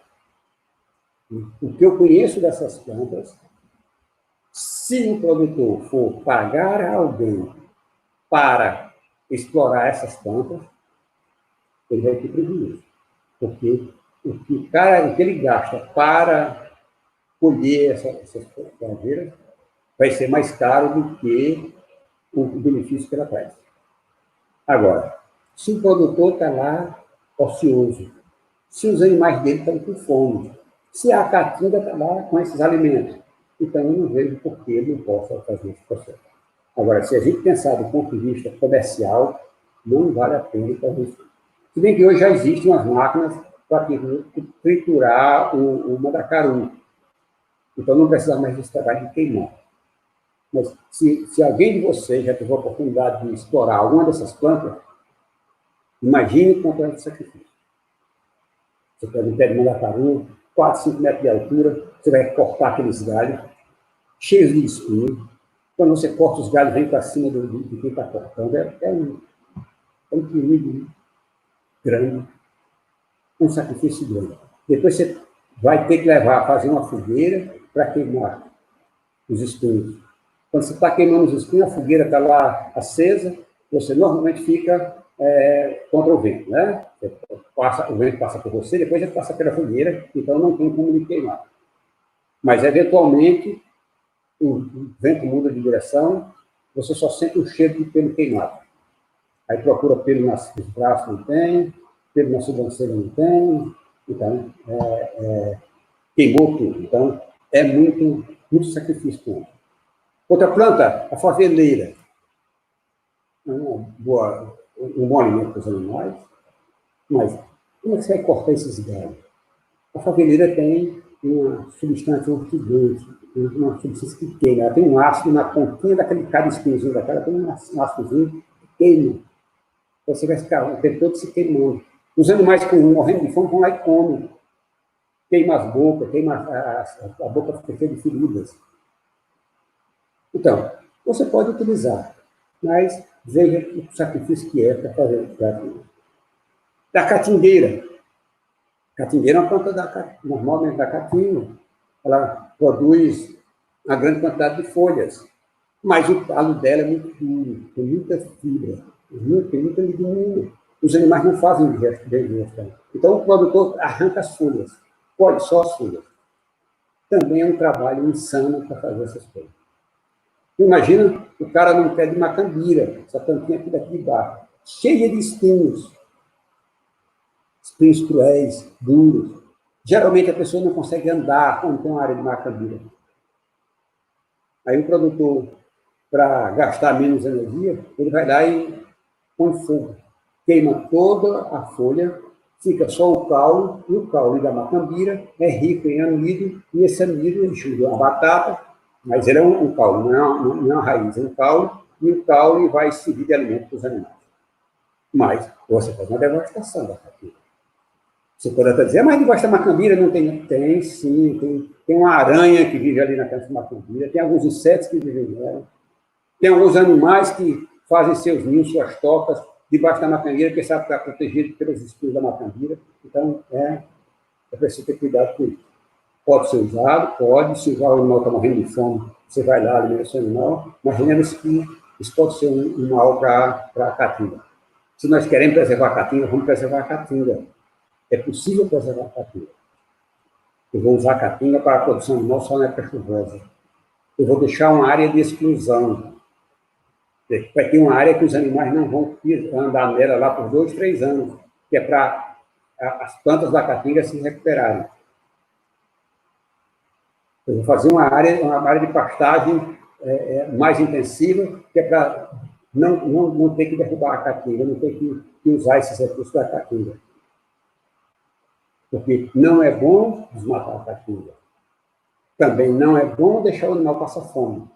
o que eu conheço dessas plantas, se o produtor for pagar a alguém para explorar essas plantas, ele vai ter prejuízo. Porque o que ele gasta para colher essas plantas vai ser mais caro do que o benefício que ela traz. Agora, se o produtor está lá ocioso, se os animais dele estão com fome, se a caatinga está lá com esses alimentos, então eu não vejo por que ele não possa fazer esse processo. Agora, se a gente pensar do ponto de vista comercial, não vale a pena fazer isso. Se bem que hoje já existem umas máquinas para triturar o mandacaru. Então não precisa mais desse trabalho de queimar. Mas se alguém de vocês já teve a oportunidade de explorar alguma dessas plantas, imagine quanto é de sacrifício. Você pega um pé de mandacaru, 4, 5 metros de altura, você vai cortar aqueles galhos, cheios de espinho. Quando você corta os galhos, vem para cima de quem está cortando. É um perigo grande, um sacrifício grande. Depois você vai ter que levar, fazer uma fogueira para queimar os espinhos. Quando você está queimando os espinhos, a fogueira está lá acesa, você normalmente fica contra o vento, né? O vento passa por você, depois ele passa pela fogueira, então não tem como lhe queimar. Mas, eventualmente, o vento muda de direção, você só sente o cheiro de pelo queimado. Aí procura pelo nos braços, não tem, pelo na sobrancelha, não tem, então, queimou tudo. Então, é muito sacrifício. Outra planta, a faveleira. Um bom alimento para os animais, mas como é que você vai cortar esses galhos? A faveleira tem uma substância urticante, uma substância que queima. Ela tem um ácido na pontinha cada espinhozinho da cara, tem um ácidozinho que queima. Então você vai ficar o tempo todo se queimando. Os animais morrendo de fome vão lá e comem. Queima as bocas, a boca fica cheia de feridas. Então, você pode utilizar, mas veja o sacrifício que é para fazer o tratamento. Da catingueira. Catingueira é uma planta normalmente da caatinga. Ela produz uma grande quantidade de folhas, mas o talo dela é muito duro, tem muita fibra, tem muita lignina. Os animais não fazem digestão. Então, o produtor arranca as folhas, colhe só as folhas. Também é um trabalho insano para fazer essas coisas. Imagina o cara num pé de macambira, essa plantinha aqui daqui de baixo, cheia de espinhos cruéis, duros. Geralmente a pessoa não consegue andar quando tem uma área de macambira. Aí o produtor, para gastar menos energia, ele vai lá e põe fogo. queima toda a folha, fica só o caule, e o caule da macambira é rico em amido, e esse amido enche uma batata, mas ele é um caule, não é uma raiz, é um caule, e o caule vai servir de alimento para os animais. Mas você faz uma devastação da caatinga. Você pode até dizer, mas debaixo da macambira não tem? Tem, sim. Tem uma aranha que vive ali na casa da macambira, tem alguns insetos que vivem nela, tem alguns animais que fazem seus ninhos, suas tocas, debaixo da macambira, porque sabe que está protegido pelos espinhos da macambira. Então, é preciso ter cuidado com isso. Pode ser usado, pode. Se o animal está morrendo de fome, você vai lá, alimenta o seu animal, mas lembre-se que isso pode ser um mal para a caatinga. Se nós queremos preservar a caatinga, vamos preservar a caatinga. É possível preservar a caatinga. Eu vou usar a caatinga para a produção animal só na época chuvosa. Eu vou deixar uma área de exclusão. Vai ter uma área que os animais não vão andar nela lá por 2, 3 anos, que é para as plantas da caatinga se recuperarem. Eu vou fazer uma área de pastagem mais intensiva, que é para não ter que derrubar a caatinga, não ter que usar esses recursos da caatinga. Porque não é bom desmatar a caatinga. Também não é bom deixar o animal passar fome.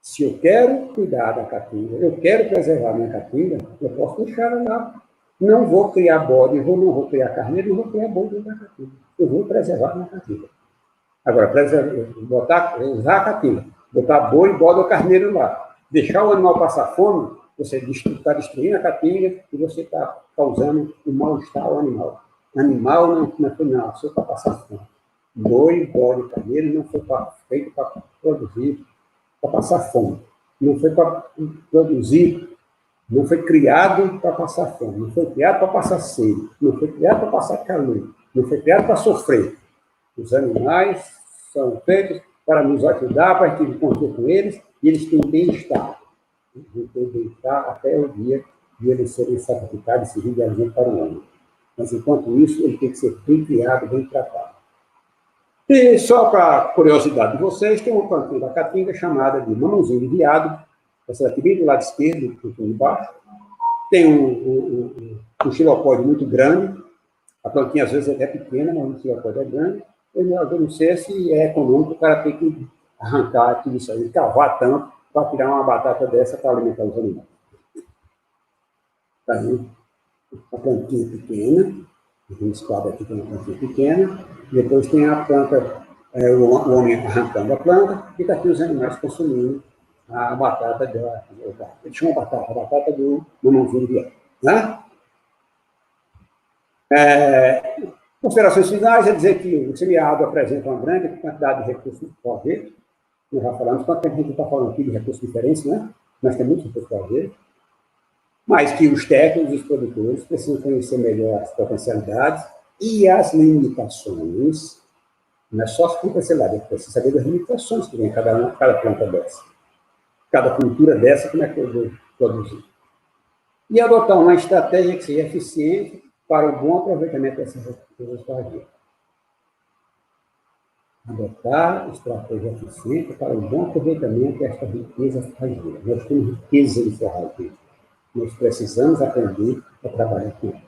Se eu quero cuidar da caatinga, eu quero preservar a minha caatinga, eu posso deixar ela lá. Não vou criar bode, não vou criar carneiro, não vou criar bode da caatinga. Eu vou preservar a minha caatinga. Agora, usar a caatinga, botar boi, bode ou carneiro lá, deixar o animal passar fome, você está destruindo a caatinga e você está causando um mal-estar ao animal. Animal não foi nasceu para passar fome. Boi, bode, carneiro não foi feito para produzir, para passar fome. Não foi para produzir, não foi criado para passar fome, não foi criado para passar sede, não foi criado para passar calor, não foi criado para sofrer. Os animais são feitos para nos ajudar, para que a gente conviver com eles, e eles têm bem-estar. Eles têm bem-estar até o dia de eles serem sacrificados e servir de alimento para o homem. Mas, enquanto isso, ele tem que ser bem criado, bem tratado. E, só para curiosidade de vocês, tem uma plantinha da caatinga chamada de mamãozinho de veado, essa daqui bem do lado esquerdo, um pouquinho embaixo. Tem um xilopóide muito grande, a plantinha às vezes é pequena, mas o xilopóide é grande. Eu não sei se é econômico, o cara tem que arrancar tudo isso aí, cavar tanto, para tirar uma batata dessa para alimentar os animais. Tá aí, a plantinha pequena, esse quadro aqui tem uma plantinha pequena, depois tem a planta, o homem arrancando a planta, e daqui os animais consumindo a batata dela. Eles chamam a batata do mamãozinho de veado, né? Considerações finais é dizer que o semiárido apresenta uma grande quantidade de recursos forrageiros. Nós já falamos, quanto tempo a gente está falando aqui de recursos diferentes, né? Mas tem muitos recursos forrageiros. Mas que os técnicos e os produtores precisam conhecer melhor as potencialidades e as limitações. Não é só as potencialidades, precisa saber das limitações que tem cada planta dessa. Cada cultura dessa, como é que eu vou produzir. E adotar uma estratégia que seja eficiente para o bom aproveitamento dessas recursos forrageiros. Adotar estratégia eficiente para o bom aproveitamento desta riqueza forrageira. Nós temos riqueza de forrageira. Nós precisamos aprender a trabalhar com ela.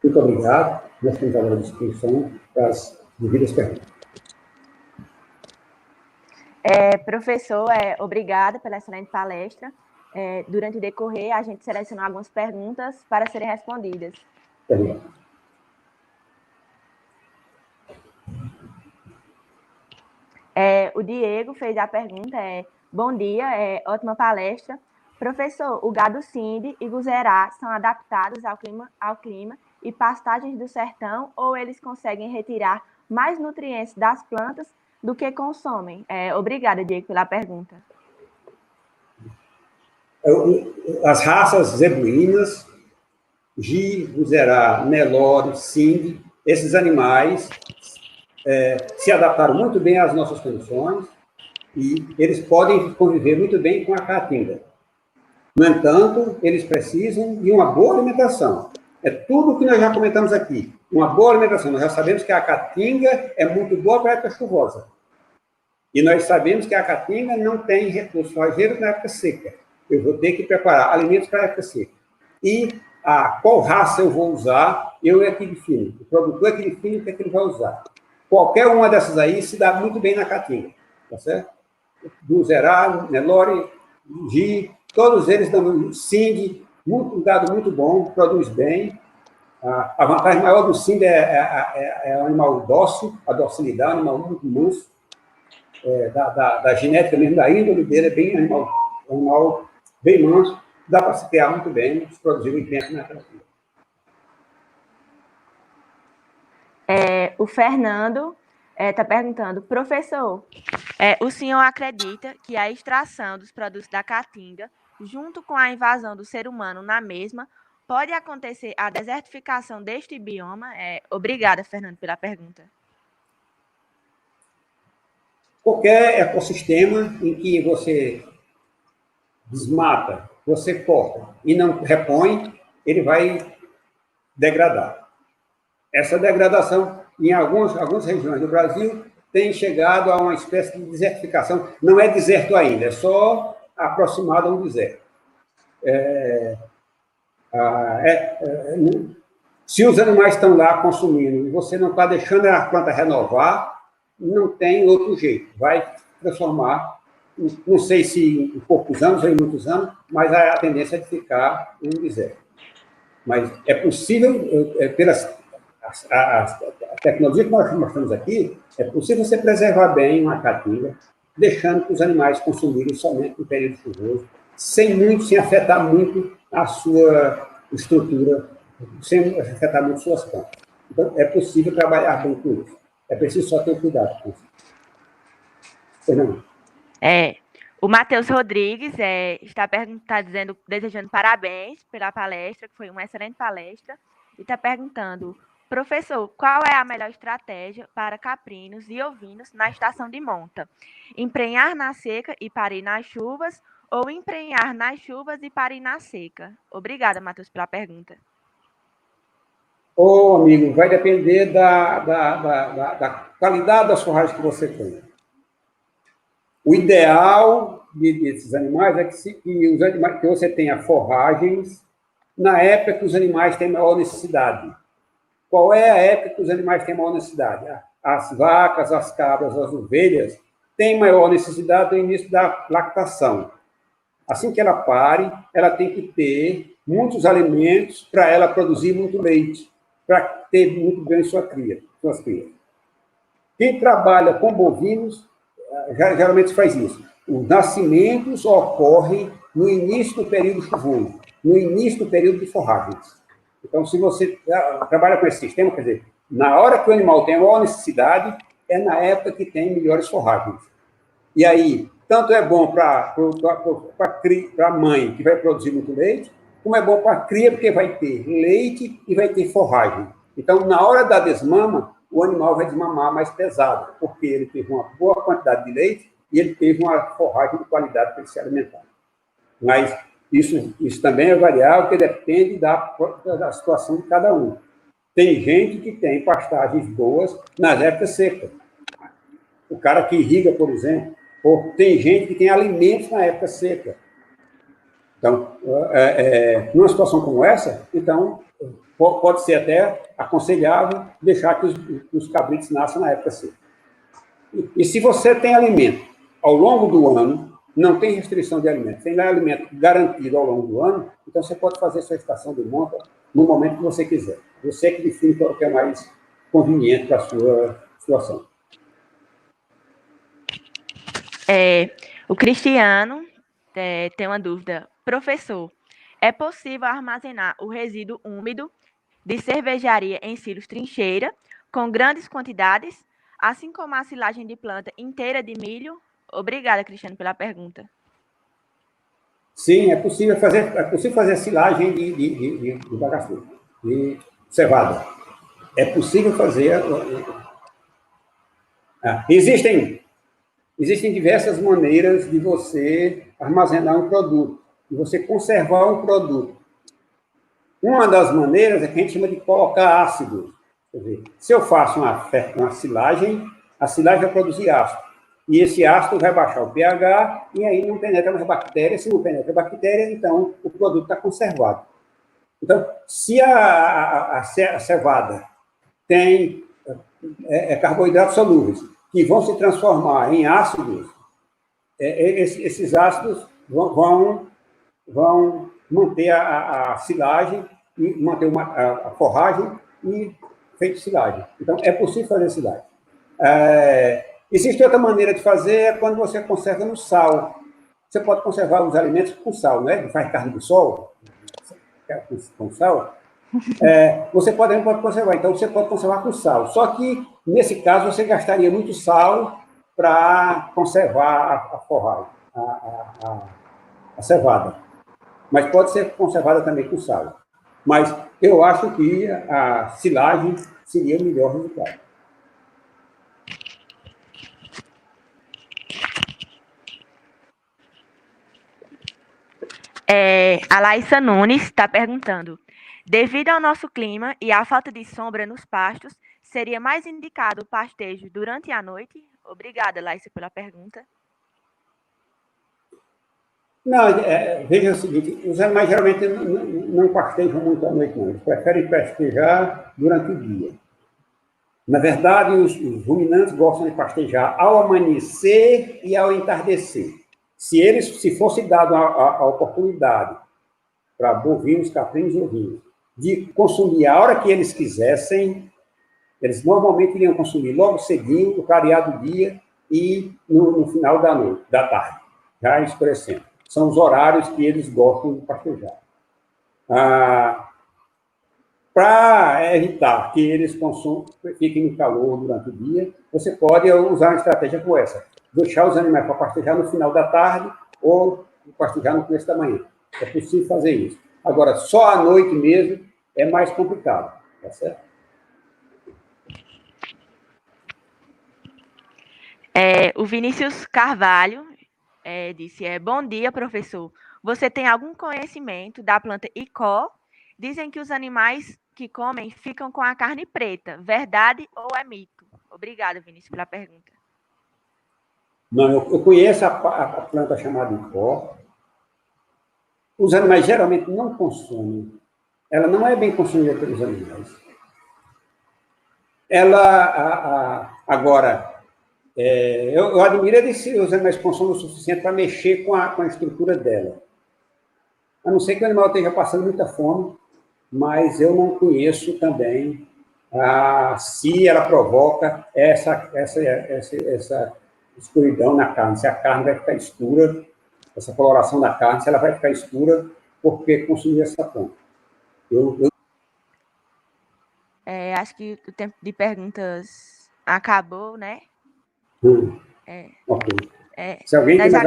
Muito obrigado. Nós temos agora a disposição para as devidas perguntas. Professor, obrigada pela excelente palestra. Durante o decorrer, a gente selecionou algumas perguntas para serem respondidas. O Diego fez a pergunta, bom dia, ótima palestra. Professor, o gado Sindi e Guzerá são adaptados ao clima e pastagens do sertão, ou eles conseguem retirar mais nutrientes das plantas do que consomem? Obrigada, Diego, pela pergunta. As raças zebuínas, Gi, Guzerá, Nelore, Sindi, esses animais se adaptaram muito bem às nossas condições e eles podem conviver muito bem com a caatinga. No entanto, eles precisam de uma boa alimentação. É tudo o que nós já comentamos aqui. Uma boa alimentação. Nós já sabemos que a caatinga é muito boa para a época chuvosa. E nós sabemos que a caatinga não tem recursos forrageiros na época seca. eu vou ter que preparar alimentos para a época seca. E qual raça eu vou usar, eu é que defino. O produtor é que define o que é que ele vai usar. Qualquer uma dessas aí se dá muito bem na caatinga, tá certo? Do Zerado, Nelore, Gi, todos eles dão Sind, um gado muito bom, produz bem. A vantagem maior do Sind é o animal dócil, a docilidade, um animal muito manso, da genética mesmo, da índole dele, é bem animal bem manso, dá para se criar muito bem, se produzir muito bem aqui na caatinga. O Fernando está perguntando, professor, o senhor acredita que a extração dos produtos da caatinga, junto com a invasão do ser humano na mesma, pode acontecer a desertificação deste bioma? Obrigada, Fernando, pela pergunta. Qualquer ecossistema em que você desmata, você corta e não repõe, ele vai degradar. Essa degradação, em algumas regiões do Brasil, tem chegado a uma espécie de desertificação. Não é deserto ainda, é só aproximado a um deserto. Se os animais estão lá consumindo e você não está deixando a planta renovar, não tem outro jeito. Vai transformar, não sei se em poucos anos ou em muitos anos, mas a tendência é de ficar um deserto. Mas é possível, a tecnologia que nós mostramos aqui, é possível você preservar bem uma caatinga, deixando que os animais consumirem somente no período chuvoso, sem afetar muito a sua estrutura, sem afetar muito suas plantas. Então, é possível trabalhar bem com isso. É preciso só ter cuidado com isso. Fernando. O Matheus Rodrigues está desejando parabéns pela palestra, que foi uma excelente palestra, e está perguntando, professor, qual é a melhor estratégia para caprinos e ovinos na estação de monta? Emprenhar na seca e parir nas chuvas, ou emprenhar nas chuvas e parir na seca? Obrigada, Matheus, pela pergunta. Amigo, vai depender da qualidade das forragens que você tem. O ideal desses animais é que você tenha forragens na época que os animais têm maior necessidade. Qual é a época que os animais têm maior necessidade? As vacas, as cabras, as ovelhas têm maior necessidade no início da lactação. Assim que ela pare, ela tem que ter muitos alimentos para ela produzir muito leite, para ter muito bem suas crias. Quem trabalha com bovinos, geralmente faz isso. Os nascimentos ocorrem no início do período chuvoso, no início do período de forragens. Então, se você trabalha com esse sistema, quer dizer, na hora que o animal tem a maior necessidade, é na época que tem melhores forragens. E aí, tanto é bom para a mãe, que vai produzir muito leite, como é bom para a cria, porque vai ter leite e vai ter forragem. Então, na hora da desmama, o animal vai desmamar mais pesado, porque ele teve uma boa quantidade de leite e ele teve uma forragem de qualidade para ele se alimentar. Mas isso também é variável, porque depende da situação de cada um. Tem gente que tem pastagens boas nas épocas secas. O cara que irriga, por exemplo, ou tem gente que tem alimentos na época seca. Então, numa situação como essa, então, pode ser até aconselhável deixar que os cabritos nasçam na época seca. E se você tem alimento ao longo do ano, não tem restrição de alimento, tem alimento garantido ao longo do ano, então você pode fazer sua estação de monta no momento que você quiser. Você que define qual que é mais conveniente para a sua situação. O Cristiano tem uma dúvida. Professor, é possível armazenar o resíduo úmido de cervejaria em silos trincheira com grandes quantidades, assim como a silagem de planta inteira de milho? Obrigada, Cristiano, pela pergunta. Sim, é possível fazer silagem de bagaço, de cevada. É possível fazer. Existem diversas maneiras de você armazenar um produto, de você conservar um produto. Uma das maneiras é que a gente chama de colocar ácido. Quer dizer, se eu faço uma silagem, a silagem vai produzir ácido. E esse ácido vai baixar o pH e aí não penetra nas bactérias. Se não penetra a bactéria, então o produto está conservado. Então, se a cevada tem carboidratos solúveis que vão se transformar em ácidos, esses ácidos vão manter a silagem, e manter a forragem e feito silagem. Então, é possível fazer silagem. Existe outra maneira de fazer, é quando você conserva no sal. Você pode conservar os alimentos com sal, né? Faz carne do sol, com sal. Você pode conservar, então você pode conservar com sal. Só que, nesse caso, você gastaria muito sal para conservar a forragem, a cevada. Mas pode ser conservada também com sal. Mas eu acho que a silagem seria o melhor resultado. A Laísa Nunes está perguntando: devido ao nosso clima e à falta de sombra nos pastos, seria mais indicado o pastejo durante a noite? Obrigada, Laísa, pela pergunta. Não, veja o seguinte, os animais geralmente não pastejam muito à noite, não. Eles preferem pastejar durante o dia. Na verdade, os ruminantes gostam de pastejar ao amanhecer e ao entardecer. Se fosse dado a oportunidade para bovinos, caprinos e ovinos de consumir a hora que eles quisessem, eles normalmente iriam consumir logo cedinho, no clareado do dia e no final da tarde, já escurecendo. São os horários que eles gostam de pastejar. Para evitar que eles fiquem no calor durante o dia, você pode usar uma estratégia como essa: deixar os animais para pastejar no final da tarde ou pastejar no começo da manhã. É possível fazer isso. Agora, só à noite mesmo é mais complicado, tá certo? O Vinícius Carvalho disse: bom dia, professor. Você tem algum conhecimento da planta icó? Dizem que os animais que comem ficam com a carne preta. Verdade ou é mito? Obrigada, Vinícius, pela pergunta. Não, eu conheço a planta chamada icó. Os animais geralmente não consomem. Ela não é bem consumida pelos animais. Agora, eu admiro se os animais consomem o suficiente para mexer com a estrutura dela. A não ser que o animal esteja passando muita fome, mas eu não conheço também se ela provoca essa escuridão na carne, se a carne vai ficar escura, essa coloração da carne, se ela vai ficar escura porque consumiu essa planta. Acho que o tempo de perguntas acabou, né? Ok. Se alguém tiver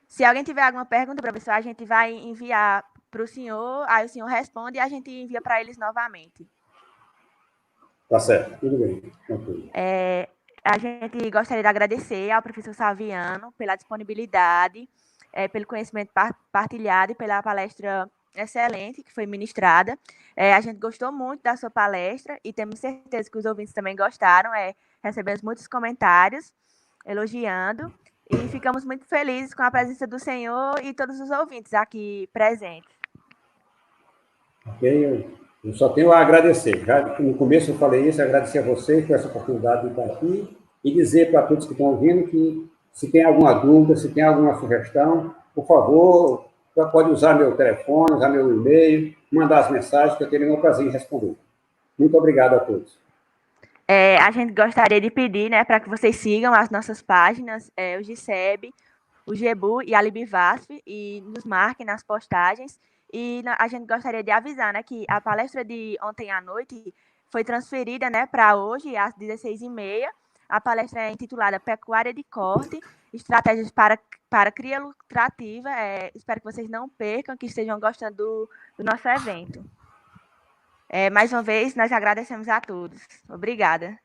se alguém tiver alguma pergunta, professor, a gente vai enviar para o senhor, aí o senhor responde e a gente envia para eles novamente. Tá certo, tudo bem. Okay. A gente gostaria de agradecer ao professor Saviano pela disponibilidade, pelo conhecimento partilhado e pela palestra excelente que foi ministrada. A gente gostou muito da sua palestra e temos certeza que os ouvintes também gostaram. Recebemos muitos comentários elogiando e ficamos muito felizes com a presença do senhor e todos os ouvintes aqui presentes. Ok, eu só tenho a agradecer. Já no começo eu falei isso, agradecer a vocês por essa oportunidade de estar aqui e dizer para todos que estão ouvindo que, se tem alguma dúvida, se tem alguma sugestão, por favor, pode usar meu telefone, usar meu e-mail, mandar as mensagens, que eu terei o prazer em responder. Muito obrigado a todos. A gente gostaria de pedir, né, para que vocês sigam as nossas páginas, o GICEB, o GEBU e a Libivasf, e nos marquem nas postagens. E a gente gostaria de avisar, né, que a palestra de ontem à noite foi transferida, né, para hoje, às 16h30. A palestra é intitulada Pecuária de Corte, Estratégias para Cria Lucrativa. Espero que vocês não percam, que estejam gostando do nosso evento. Mais uma vez, nós agradecemos a todos. Obrigada.